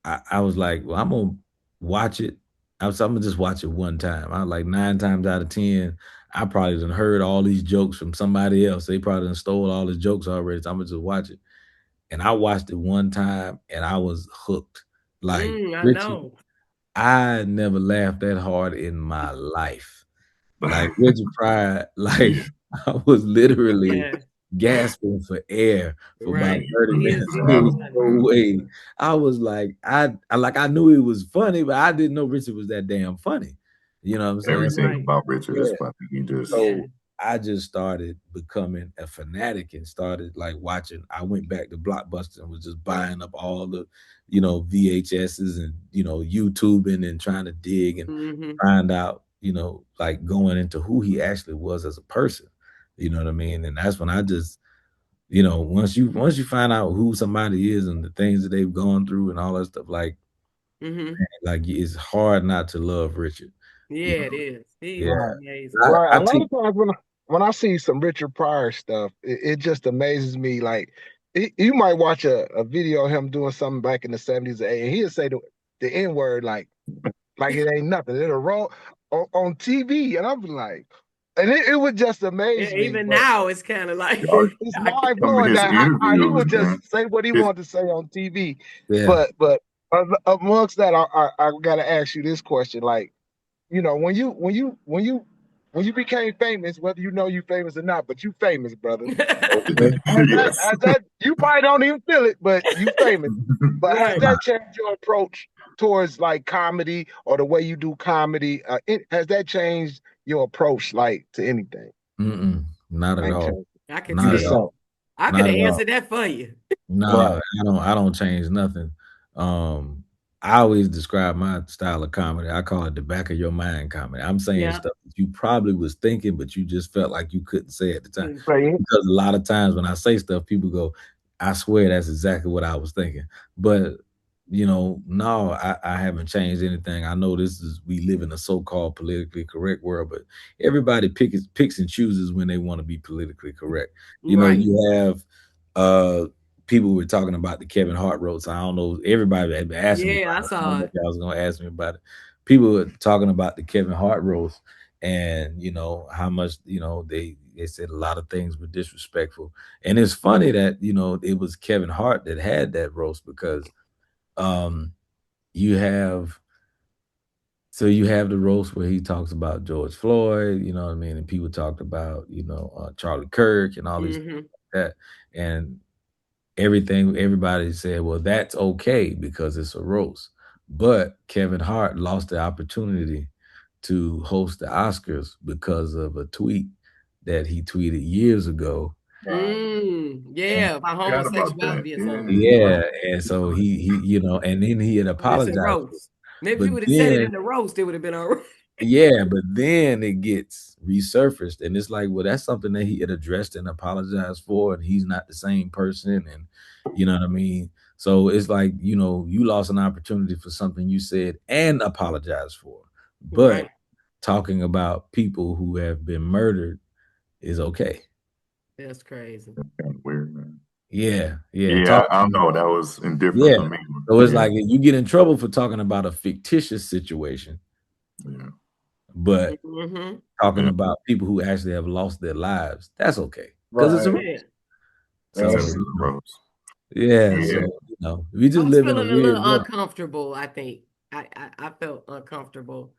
I was like, well, I'm gonna watch it. I'm gonna just watch it one time. I was like 9 times out of 10, I probably done heard all these jokes from somebody else. They probably done stole all the jokes already. So I'm gonna just watch it. And I watched it one time and I was hooked. Like, Richard, I never laughed that hard in my life. Like Richard Pryor, like I was literally gasping for air for about 30 minutes. There was no way. I was like, I knew it was funny, but I didn't know Richard was that damn funny. You know what I'm saying? Everything about Richard is funny. He just I just started becoming a fanatic and started like watching. I went back to Blockbuster and was just buying up all the, you know, VHSs and, you know, YouTubing and trying to dig and find out, you know, like going into who he actually was as a person. You know what I mean? And that's when I just, you know, once you find out who somebody is and the things that they've gone through and all that stuff, like, man, like it's hard not to love Richard. Yeah, it is. Right. A lot of times when I see some Richard Pryor stuff, it just amazes me. Like, you might watch a video of him doing something back in the 70s, and he'll say the N-word like it ain't nothing. It'll roll on TV, and I'm like, and it would just amaze me. Even now, it's kind of like it's mind blowing that how he would just say what he wanted to say on TV. Yeah. But amongst that, I gotta ask you this question: like, you know, when you became famous, whether you know you famous or not, but you famous, brother. Has that, you probably don't even feel it, but you famous. But has that changed your approach towards like comedy or the way you do comedy? Has that changed your approach like to anything? Not at all. I could Not You at the tell. all. same. I could Not have at all. answered that for you. No, Right. I don't change nothing. I always describe my style of comedy. I call it the back of your mind comedy. I'm saying Yeah. stuff that you probably was thinking, but you just felt like you couldn't say at the time. Right. Because a lot of times when I say stuff, people go, I swear that's exactly what I was thinking. But no, I haven't changed anything. I know we live in a so-called politically correct world, but everybody picks and chooses when they want to be politically correct. Right. You have people were talking about the Kevin Hart roast. I don't know. Everybody had been asking me Yeah, I about it. I saw don't know if it. y'all was gonna ask me about it. People were talking about the Kevin Hart roast, and how much they said a lot of things were disrespectful. And it's funny that it was Kevin Hart that had that roast because you have the roast where he talks about George Floyd, you know what I mean, and people talked about Charlie Kirk and all these things like that, and everybody said, well, that's okay because it's a roast. But Kevin Hart lost the opportunity to host the Oscars because of a tweet that he tweeted years ago. Yeah, about Forgot about that. homosexuality or something. Yeah, and so he and then he had It's a apologized for it. roast. Maybe if But you would have said it then in the roast, it would have been all right. yeah, but then it gets resurfaced, and it's like, well, that's something that he had addressed and apologized for, and he's not the same person, and you know what I mean? So it's like, you lost an opportunity for something you said and apologized for. But Right. talking about people who have been murdered is okay. That's crazy. That's kind of weird, man. Yeah. Yeah, I don't know. That was indifferent Yeah. for me. So it's Yeah, like you get in trouble for talking about a fictitious situation, yeah. but Mm-hmm. talking Yeah. about people who actually have lost their lives, that's okay. Because it's a Right. Yeah. so That's the roast. yeah, Yeah. so we I just was live in a feeling a weird little world. uncomfortable, I think. I felt uncomfortable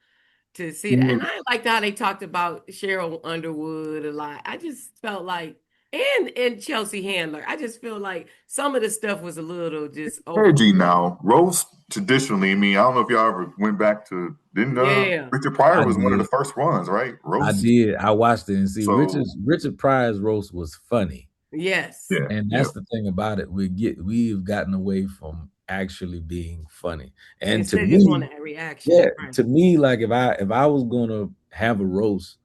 to see that. Yeah. And I liked how they talked about Cheryl Underwood a lot. I just felt like, and Chelsea Handler, I just feel like some of the stuff was a little just Reggie overblown. now. Roast traditionally, I mean, I don't know if y'all ever went back to, didn't Yeah. Richard Pryor I was one of did. the first ones, right? I Roast. did. I watched it and see So Richard Pryor's roast was funny. Yes. yeah, And yeah, that's the thing about it. We've gotten away from actually being funny. And to Instead, just want me, that reaction. yeah, Right. to me, like if I was gonna have a roast,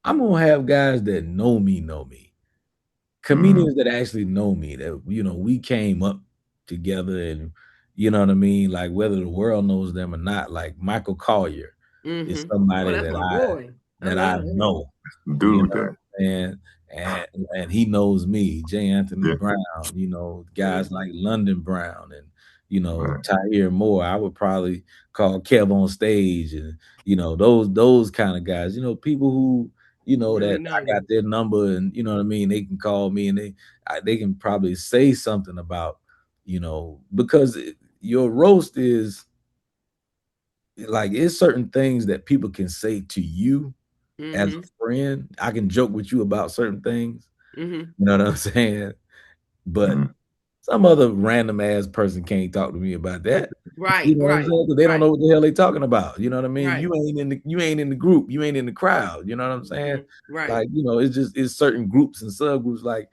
I'm gonna have guys that know me. Comedians that actually know me, that we came up together, and you know what I mean, like whether the world knows them or not. Like Michael Collier is Mm-hmm. Oh, somebody that's my boy. I that I love him. know, dude. That and he knows me. J. Anthony yeah, Brown, guys like London Brown and right. Tyre Moore. I would probably call Kev on stage, and those kind of guys. People who Really that know I you. got their number, and you know what I mean. They can call me, and they can probably say something about because your roast is like, it's certain things that people can say to you as Mm-hmm. a friend. I can joke with you about certain things. Mm-hmm. You know what I'm saying? But Mhm. some other random ass person can't talk to me about that. You Right, know what I'm right, saying? 'Cause they don't right, know what the hell they talking about. You know what I mean? right. You ain't in the group. You ain't in the crowd. You know what I'm saying? Right. Like, it's certain groups and subgroups. Like,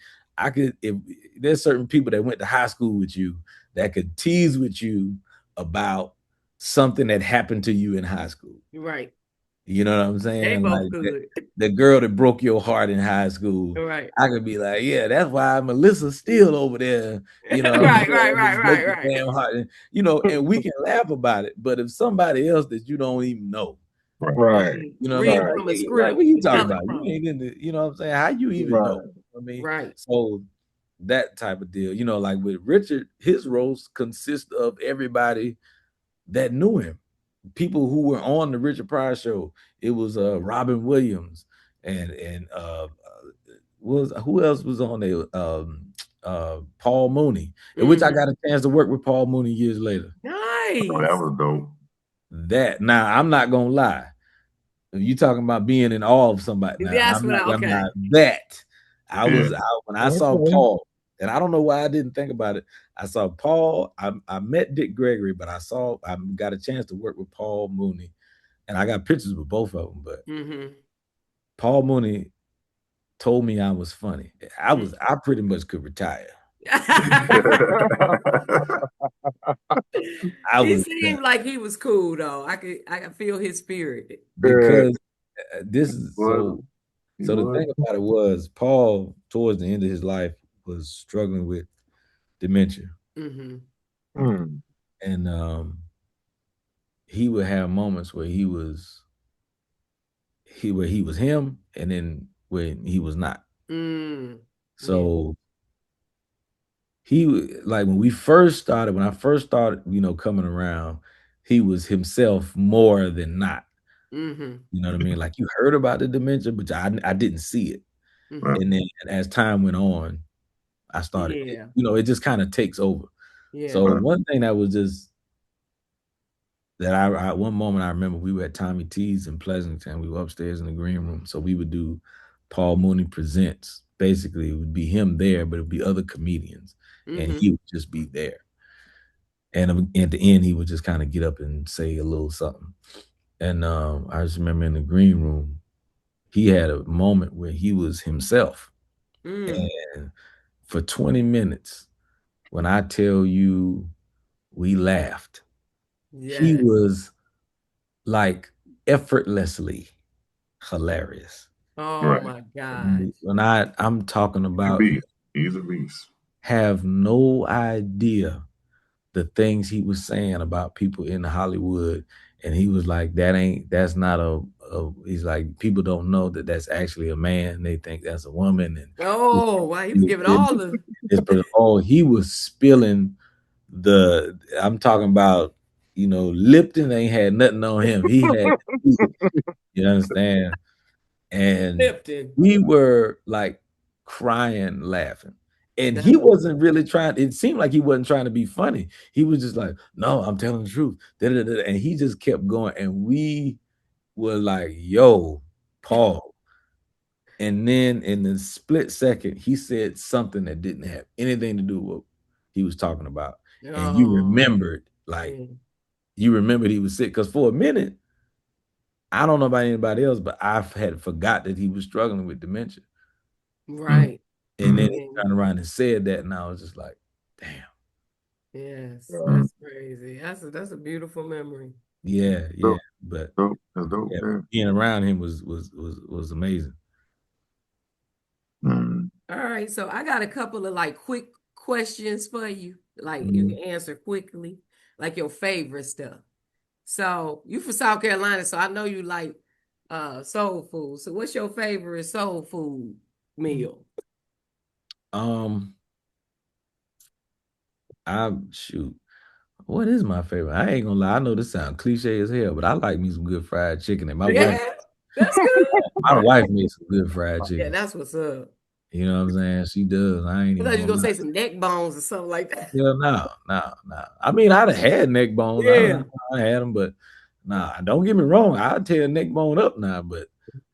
if there's certain people that went to high school with you that could tease with you about something that happened to you in high school. Right. You know what I'm They saying? both Like good. the girl that broke your heart in high school. Right. I could be like, yeah, that's why Melissa's still over there. You know, Right, just broke your right. damn heart. And, and we can laugh about it. But if somebody else that you don't even know, Right. you know what I mean? Read Right. from a Like script what you to talking tell it about? You from. ain't in the, you know what I'm saying? How you even know? Right. You know what I mean? Right. So that type of deal, like with Richard, his roast consists of everybody that knew him. People who were on the Richard Pryor show. It was Robin Williams and who else was on there? Paul Mooney, in which I got a chance to work with Paul Mooney years later. Oh, that Nice. was dope. That now I'm not gonna lie. If you talking about being in awe of somebody, now That's I'm what not. okay. that. I Yeah. was when I saw Okay. Paul, and I don't know why I didn't think about it. I saw Paul. I met Dick Gregory, but I got a chance to work with Paul Mooney, and I got pictures with both of them. But Paul Mooney told me I was funny. I pretty much could retire. He seemed like he was cool though. I could feel his spirit. Because this is so the thing about it was Paul, towards the end of his life, was struggling with dementia. And he would have moments where he was him, and then when he was not. So he, like, when I first started, coming around, he was himself more than not. You know what I mean? Like, you heard about the dementia, but I didn't see it. And then as time went on, I started, it just kind of takes over. So one thing that was just that I one moment I remember, we were at Tommy T's in Pleasanton. We were upstairs in the green room. So we would do Paul Mooney Presents. Basically, it would be him there, but it would be other comedians. And he would just be there. And at the end, he would just kind of get up and say a little something. And I just remember in the green room, he had a moment where he was himself. And for 20 minutes, when I tell you we laughed, he was like effortlessly hilarious. Oh my God. When I'm talking about, he's a beast. Have no idea the things he was saying about people in Hollywood. And he was like, that's not he's like, people don't know that that's actually a man. They think that's a woman. And he was giving all the he was spilling I'm talking about, Lipton ain't had nothing on him. He had, you understand? And Lipton. We were like crying, laughing. And he wasn't really trying. It seemed like he wasn't trying to be funny. He was just like, no, I'm telling the truth. And he just kept going. And we were like, yo, Paul. And then in the split second, he said something that didn't have anything to do with what he was talking about. And you remembered, he was sick. Because for a minute, I don't know about anybody else, but I had forgot that he was struggling with dementia. Right. And then he turned around and said that, and I was just like, damn. Yes, that's crazy. That's a beautiful memory. Yeah. But that's dope. Being around him was amazing. All right, so I got a couple of quick questions for you. You can answer quickly, like your favorite stuff. So you from South Carolina, so I know you like soul food. So what's your favorite soul food meal? What is my favorite? I ain't gonna lie. I know this sounds cliche as hell, but I like me some good fried chicken. And my wife, that's good. My wife makes some good fried chicken. Yeah, that's what's up. You know what I'm saying? She does. I ain't even. I thought you were gonna say some neck bones or something like that. Yeah, no. I mean, I'd have had neck bones. Yeah. I had them, but don't get me wrong. I'd tear a neck bone up now, but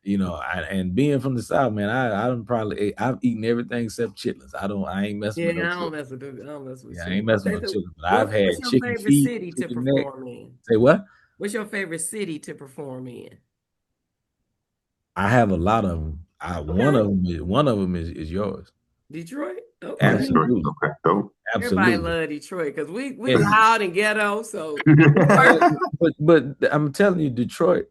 and being from the South, man, I've eaten everything except chitlins. I ain't messing with. I don't mess with chitlins. I ain't messing with chitlins. But I've had chicken feet. What's your favorite city to perform in? Say what? What's your favorite city to perform in? I have a lot of them. One of them is yours. Detroit? Okay. Absolutely. Okay, dope. Absolutely. Everybody love Detroit because we loud and ghetto. So, but I'm telling you, Detroit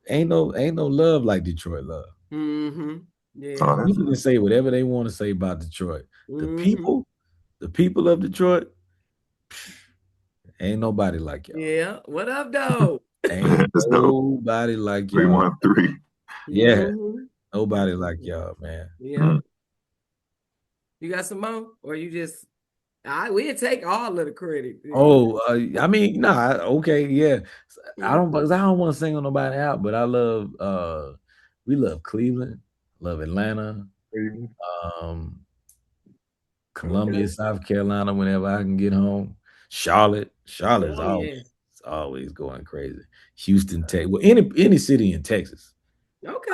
ain't no love like Detroit love. Yeah. People can say whatever they want to say about Detroit. The people of Detroit, ain't nobody like y'all. Yeah. What up, though? Ain't nobody like y'all. 313. Yeah. Nobody like y'all, man. Yeah. You got some more? Or you just we'll take all of the credit. I mean, okay, yeah. I don't want to single nobody out, but I love we love Cleveland, love Atlanta, Columbia, South Carolina, whenever I can get home. Charlotte's always going crazy. Houston, Texas. Well, any city in Texas. Okay.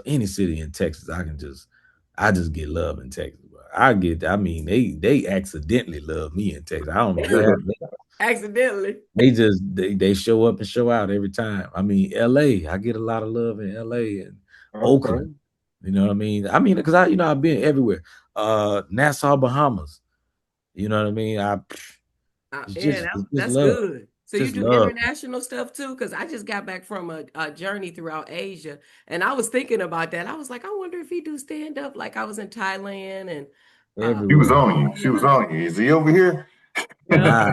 Any city in Texas, I just get love in Texas. I mean, they accidentally love me in Texas. I don't know what happened. Accidentally. They show up and show out every time. I mean, LA, I get a lot of love in LA and Oakland. You know what I mean? Because I've been everywhere. Nassau, Bahamas. You know what I mean? That's love. good. So Just you do love. international stuff too? Because I just got back from a journey throughout Asia, and I was thinking about that. I was like, I wonder if he do stand up. Like I was in Thailand and Everywhere. She was on you. She was on you. Is he over here? Nah,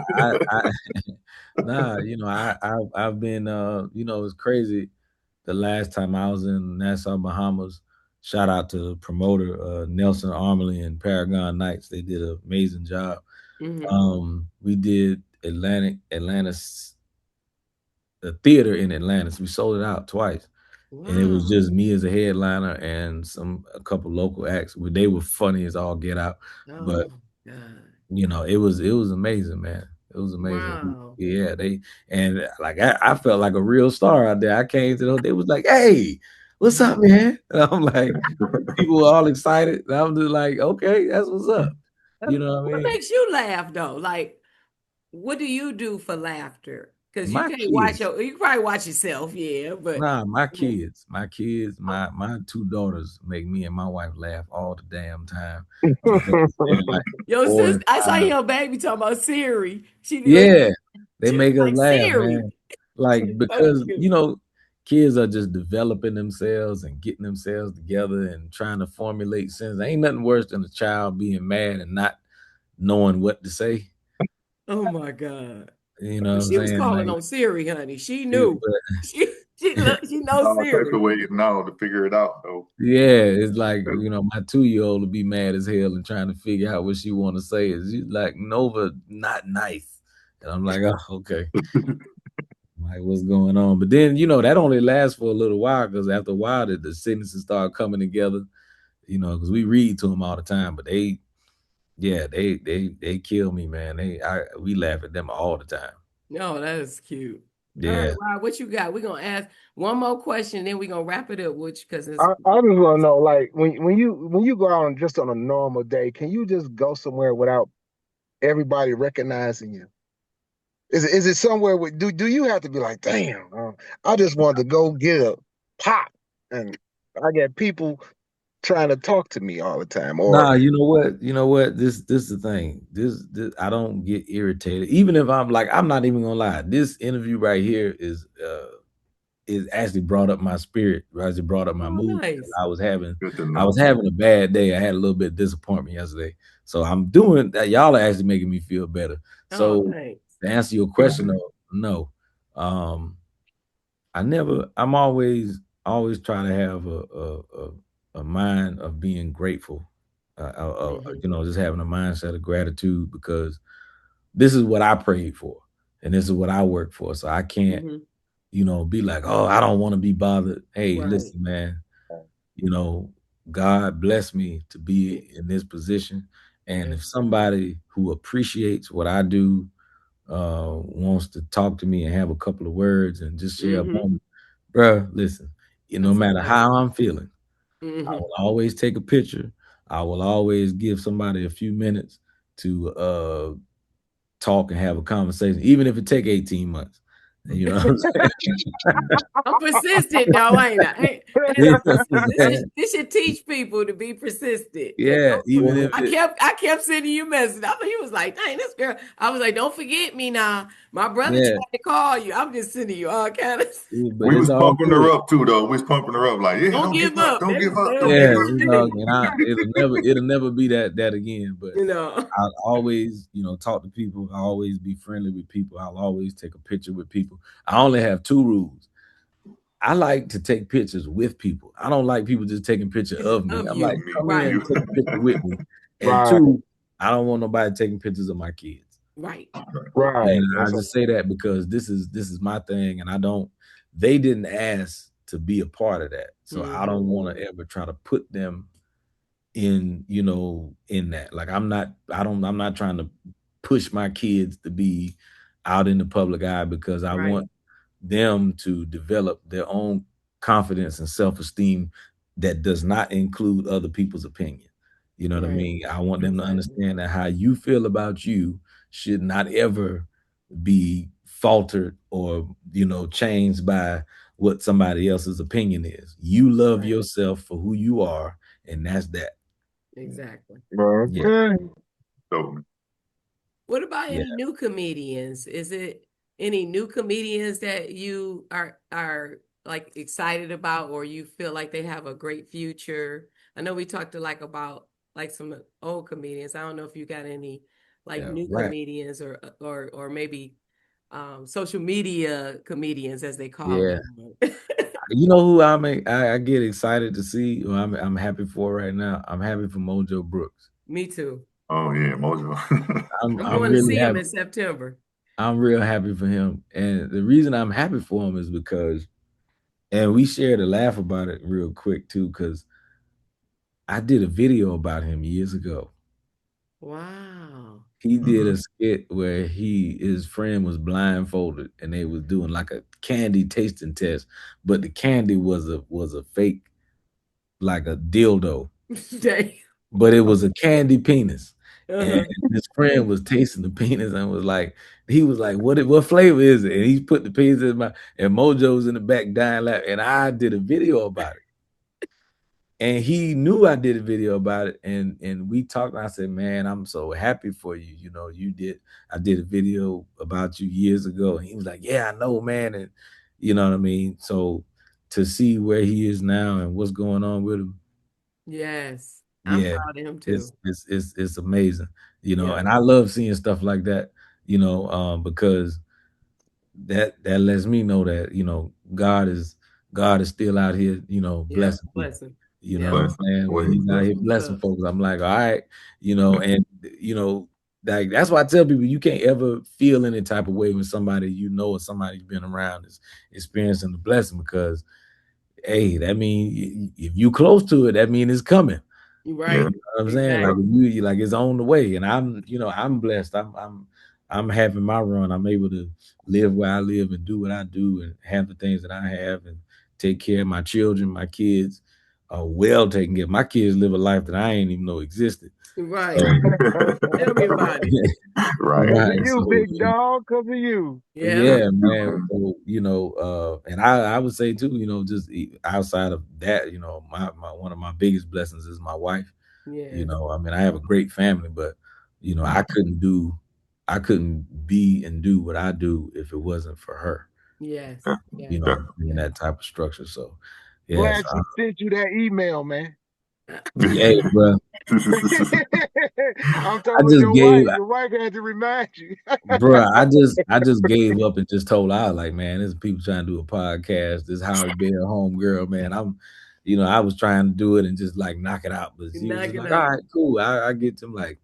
I've been it's crazy. The last time I was in Nassau, Bahamas, shout out to the promoter Nelson Armley and Paragon Nights. They did an amazing job. We did Atlantis, the theater in Atlantis. We sold it out twice. Wow. And it was just me as a headliner and a couple local acts. They were funny as all get out. But it was amazing, man. It was amazing. Wow. Yeah, I felt like a real star out there. I came to them, they was like, "Hey, what's up, man?" And I'm like, people were all excited. And I'm just like, okay, that's what's up. You know what I mean? What makes you laugh though? Like, what do you do for laughter? Because you can't watch you probably watch yourself, yeah. But my kids, my two daughters make me and my wife laugh all the damn time. Your sister, I saw your baby talking about Siri. They make us laugh, Siri. Man. Like because kids are just developing themselves and getting themselves together and trying to formulate sense. There ain't nothing worse than a child being mad and not knowing what to say. Oh my God. You know, she was calling on Siri, honey. She knew. She knows Siri. Ways now to figure it out, though. Yeah, it's like my 2-year-old will be mad as hell and trying to figure out what she want to say. She's like, Nova, not nice, and I'm like, oh, okay. Like, what's going on? But then that only lasts for a little while because after a while the sentences start coming together. Because we read to them all the time, but they kill me, man. We laugh at them all the time. No, that is cute. Yeah. All right, Rob, what you got? We're gonna ask one more question, then we're gonna wrap it up, because I just want to know, like, when you go out just on a normal day, can you just go somewhere without everybody recognizing you? Is it somewhere with do you have to be like, damn, I just wanted to go get a pop and I get people trying to talk to me all the time? Or nah, you know what? This is the thing. This I don't get irritated. Even if I'm not even gonna lie. This interview right here is actually brought up my spirit, right? It brought up my mood. Nice. I was having a bad day. I had a little bit of disappointment yesterday. So I'm doing that. Y'all are actually making me feel better. So to answer your question, though, no. I'm always trying to have a mind of being grateful. Just having a mindset of gratitude, because this is what I prayed for and this is what I work for. So I can't be like, oh, I don't want to be bothered. Hey, listen, man, God bless me to be in this position. And if somebody who appreciates what I do wants to talk to me and have a couple of words and just share a moment, bruh, listen, no matter how I'm feeling, I will always take a picture. I will always give somebody a few minutes to talk and have a conversation, even if it take 18 months. You know what I'm saying? I'm persistent, though, ain't I? This should teach people to be persistent. Yeah, even if I kept sending you messages. He was like, dang, this girl. I was like, don't forget me now. My brother tried to call you. I'm just sending you all kind of. We was pumping her up too, though. We was pumping her up, like, don't give up. Don't give up. Yeah, it'll never be that again. But I'll always, talk to people. I'll always be friendly with people. I'll always take a picture with people. I only have 2 rules. I like to take pictures with people. I don't like people just taking pictures of me. I'm like, come in and take a picture with me. And 2, I don't want nobody taking pictures of my kids. Right. And I just say that because this is my thing, and they didn't ask to be a part of that. So I don't want to ever try to put them in, in that. Like I'm not trying to push my kids to be out in the public eye, because I want them to develop their own confidence and self-esteem that does not include other people's opinion. You know what I Right. mean? I want them to Exactly. understand that how you feel about you should not ever be faltered or, changed by what somebody else's opinion is. You love Right. yourself for who you are, and that's that. Exactly. Yeah. Okay. So, What about Yeah. any new comedians? Is it any new comedians that you are like excited about, or you feel like they have a great future? I know we talked to like about like some old comedians. I don't know if you got any like Yeah. new Right. comedians or maybe social media comedians as they call Yeah. them. You know who I get excited to see, who I'm happy for right now? I'm happy for Mojo Brooks. Me too. oh yeah, Mojo. I'm I'm going to really see him happy. in September. I'm real happy for him. And the reason I'm happy for him is because, and we shared a laugh about it real quick too, because I did a video about him years ago. Wow. He did a skit where his friend was blindfolded and they was doing like a candy tasting test, but the candy was a fake, like a dildo, but it was a candy penis. And his friend was tasting the penis and he was like, what flavor is it? And he put the penis in my, and Mojo's in the back dying laughing. And I did a video about it. And he knew I did a video about it, and we talked. And I said, "Man, I'm so happy for you. You know, I did a video about you years ago." And he was like, "Yeah, I know, man." And you know what I mean. So to see where he is now and what's going on with him, Yes, I'm proud of him too. it's amazing. You know, Yeah. and I love seeing stuff like that. Because that lets me know that God is still out here. Yeah, Blessing people. blessing. You Yeah. know what I'm saying? When he's out here blessing Stuff. folks, I'm like, all right, and like that's why I tell people you can't ever feel any type of way when somebody or somebody's been around is experiencing the blessing, because hey, that mean if you close to it, that mean it's coming. Right. You know what I'm saying? Like if you like it's on the way, and I'm blessed. I'm having my run. I'm able to live where I live and do what I do and have the things that I have and take care of my children, my kids are well taken care of. My kids live a life that I ain't even know existed. Right. Tell me about it. Right. Cause of you, big dog. Cause of you. Yeah, man. So, and I would say too, just outside of that, my one of my biggest blessings is my wife. Yeah. I mean, I have a great family, but I couldn't be and do what I do if it wasn't for her. Yes. In that type of structure. So, Glad she sent you that email, man. Yeah, bro. I'm talking about your wife. Your wife had to remind you. Bro, I just gave up and just told her, I was like, man, there's people trying to do a podcast. This Howard Bear home girl, man. I was trying to do it and just like knock it out. But she was just like, all right, cool. I get to like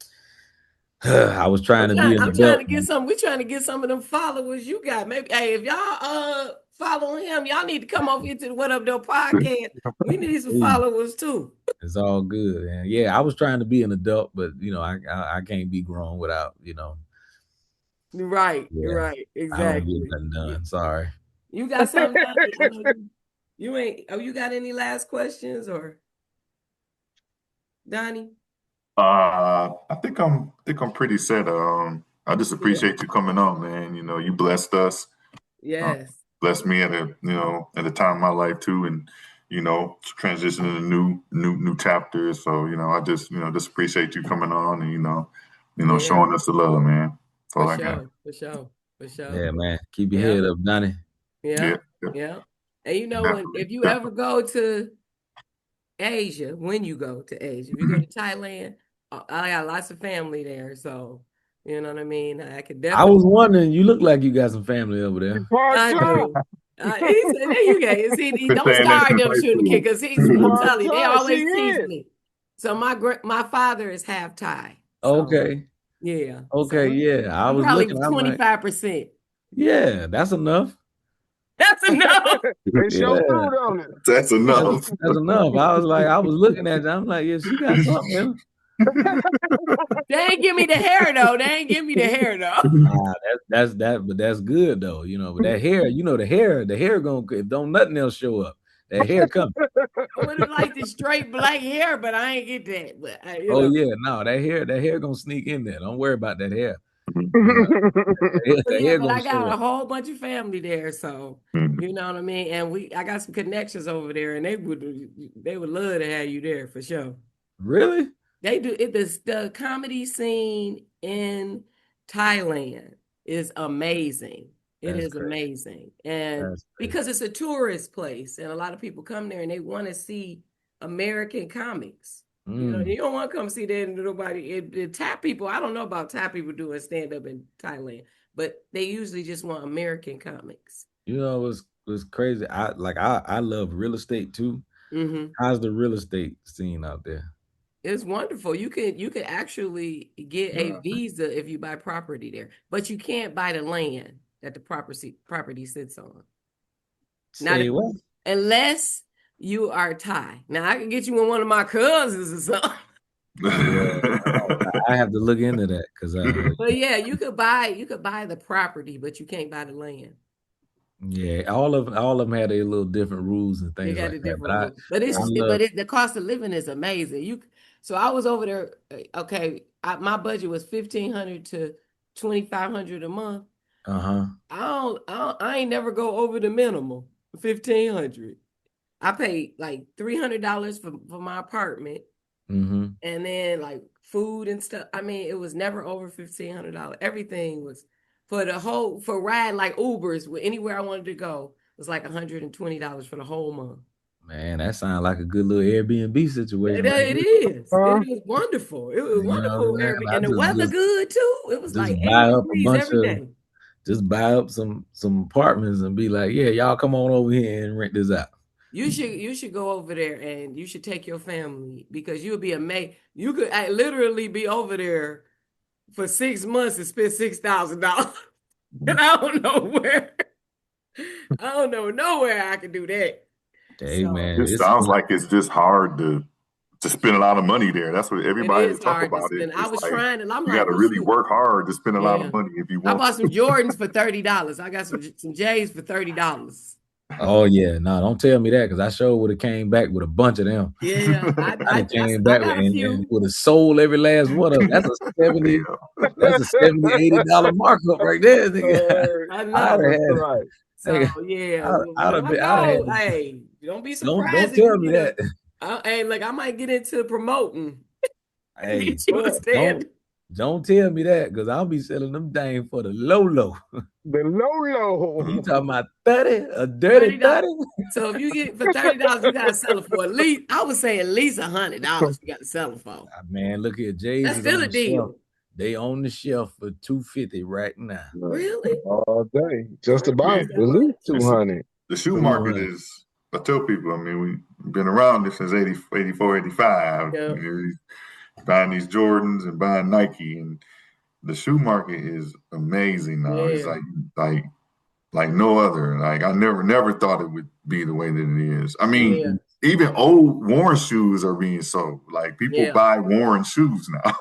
I was trying to be an adult. Trying to get some. We're trying to get some of them followers you got. Maybe if y'all following him, y'all need to come over here to the What Up Doe podcast. We need some followers too. It's all good. And yeah, I was trying to be an adult, but I can't be grown without, Right, Yeah, right, exactly. I don't get nothing done. Sorry. You got something done? You ain't. Oh, you got any last questions or Donnie? I think I'm pretty set. I just appreciate you coming on, man. You blessed us. Yes. Blessed me at a time in my life too, and transitioning to new chapters. So I just appreciate you coming on and showing us the love, man. That's all I got. For sure. Yeah, man. Keep your head up, Donnie. Yeah. And if you ever go to Asia, when you go to Asia, if you go to Thailand, I got lots of family there, so you know what I mean. I could definitely. I was wondering, you look like you got some family over there. I do. He said, "There you go." See, don't start them shooting the kid because I'm telling you, they always tease me. So my father is half Thai. So, okay. Yeah. Okay. So yeah. I I'm was probably looking. 25%. Yeah, that's enough. That's enough. They show through on it. That's enough. That's enough. I was looking at it. I'm like, yeah, she got something. They ain't give me the hair though. That's but that's good though. But that hair, the hair gonna, if don't nothing else show up, that hair coming. I would have liked the straight black hair, but I ain't get that. But yeah, no, that hair gonna sneak in there. Don't worry about that hair. But I got a whole bunch of family there, so you know what I mean. And I got some connections over there, and they would love to have you there for sure. Really? They do it. The comedy scene in Thailand is amazing. It is amazing, and because it's a tourist place, and a lot of people come there and they want to see American comics. You know, you don't want to come see that and nobody. The Thai people, I don't know about Thai people doing stand up in Thailand, but they usually just want American comics. You know, it was crazy. I love real estate too. How's the real estate scene out there? It's wonderful. You can actually get a visa if you buy property there, but you can't buy the land that the property sits on. Say what? Unless you are Thai. Now I can get you in one of my cousins or something. I have to look into that because. But yeah, you could buy the property, but you can't buy the land. Yeah, all of them had their little different rules and things like that. But the cost of living is amazing. So I was over there. Okay, my budget was $1,500 to $2,500 a month. I ain't never go over the minimum $1,500. I paid like $300 for my apartment, and then like food and stuff. I mean, it was never over $1,500. Everything was for ride like Ubers anywhere I wanted to go was like $120 for the whole month. Man, that sounds like a good little Airbnb situation. It is. It is wonderful. It was wonderful, and the weather good too. It was like 80 degrees every day. Just buy up some apartments and be like, yeah, y'all come on over here and rent this out. You should go over there and you should take your family because you'll be amazed. You could literally be over there for 6 months and spend $6,000. And I don't know nowhere I can do that. Hey, man, it sounds like it's just hard to spend a lot of money there. That's what everybody talk about. I was trying, and I'm you got to really work hard to spend a lot of money if you want. I bought some Jordans for $30. I got some J's for $30. Oh yeah, no, don't tell me that because I sure would have came back with a bunch of them. Yeah, I came back and would have sold every last one of them. That's a $70, $80 markup right there. I know. Hey, don't be surprised. Don't tell me that. Hey, look, I might get into promoting. Hey, don't tell me that because I'll be selling them things for the low. The low. You talking about 30, a dirty 30? So if you get for $30, you gotta sell it for at least. I would say at least $100. You got to sell it for. Man, look here, Jay's. That's still a deal. They on the shelf for $250 right now. Really? All day, just about at least $200. The shoe market is. I tell people. I mean, we've been around this since 84, 85. Yeah. Buying these Jordans and buying Nike, and the shoe market is amazing now. Yeah. It's like no other. Like I never thought it would be the way that it is. I mean, even old worn shoes are being sold. Like people buy worn shoes now.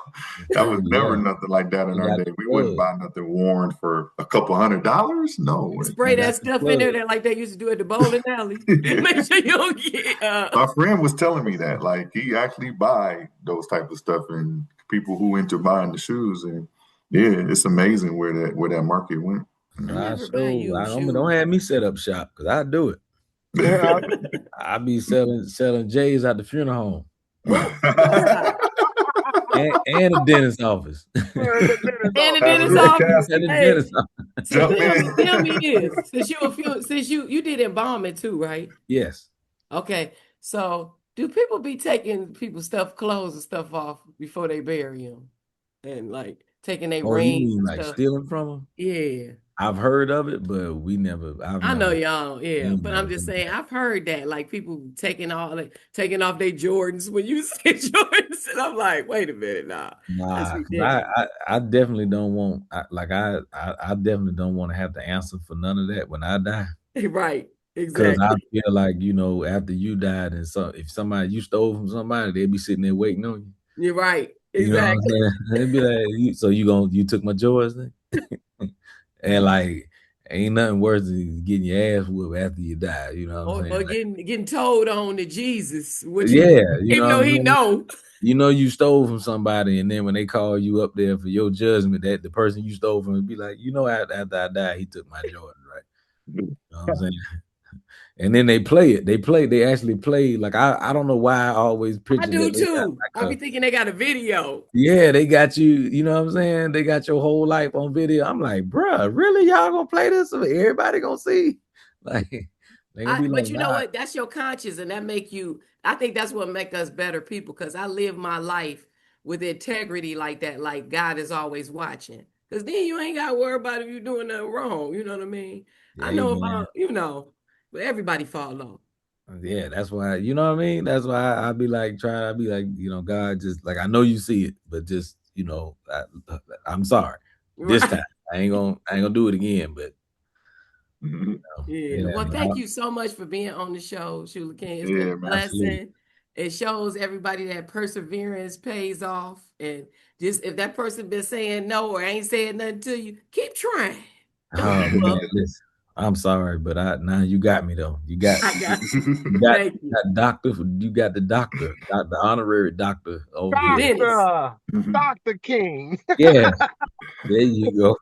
That was never nothing like that in our day. We wouldn't buy nothing worn for a couple $100. No. Spray that stuff in there like they used to do at the bowling alley. Make sure you don't get. My friend was telling me that, like, he actually buy those type of stuff, and people who into buying the shoes, and it's amazing where that market went. Don't have me set up shop because I do it. I be selling J's at the funeral home. and the dentist office. And the dentist office. Tell me this. Since you did embalming too, right? Yes. Okay. So do people be taking people's clothes and stuff off before they bury them? And like taking their rings and like stuff? Stealing from them? Yeah. I've heard of it, but we never. I know y'all, but I'm just saying I've heard that, like people taking off their Jordans when you say Jordans, and I'm like, wait a minute, nah. I definitely don't want. I definitely don't want to have to answer for none of that when I die. Right, exactly. Because I feel like after you died, and if somebody you stole from somebody, they'd be sitting there waiting on you. You're right, exactly. You know what I'm saying? They'd be like, so you took my Jordans then? And ain't nothing worse than getting your ass whooped after you die. You know what I'm saying? Or getting told on to Jesus, which yeah, even though he know. You know you stole from somebody, and then when they call you up there for your judgment, that the person you stole from would be like, after I died, he took my Jordan, right? You know what I'm saying? And then they play it. They actually play. Like I don't know why I always picture I do that they got too. I be thinking they got a video. Yeah, they got you. You know what I'm saying? They got your whole life on video. I'm like, bruh, really? Y'all gonna play this? So everybody gonna see? Like, they gonna be like, but you know what? That's your conscience, and that make you. I think that's what make us better people. Because I live my life with integrity like that. Like God is always watching. Because then you ain't got to worry about if you're doing nothing wrong. You know what I mean? Yeah, I know about but everybody fall off. Yeah, that's why, you know what I mean? That's why I be like, God, just like, I know you see it, but just, I'm sorry. This time I ain't gonna do it again, but well, thank you so much for being on the show, Schuler King. It's been a blessing. Absolutely. It shows everybody that perseverance pays off. And just if that person been saying no or ain't saying nothing to you, keep trying. Oh man, listen, I'm sorry, but now you got me though. You got doctor. You got the doctor, the honorary doctor over here. Dr. King. Yeah, there you go.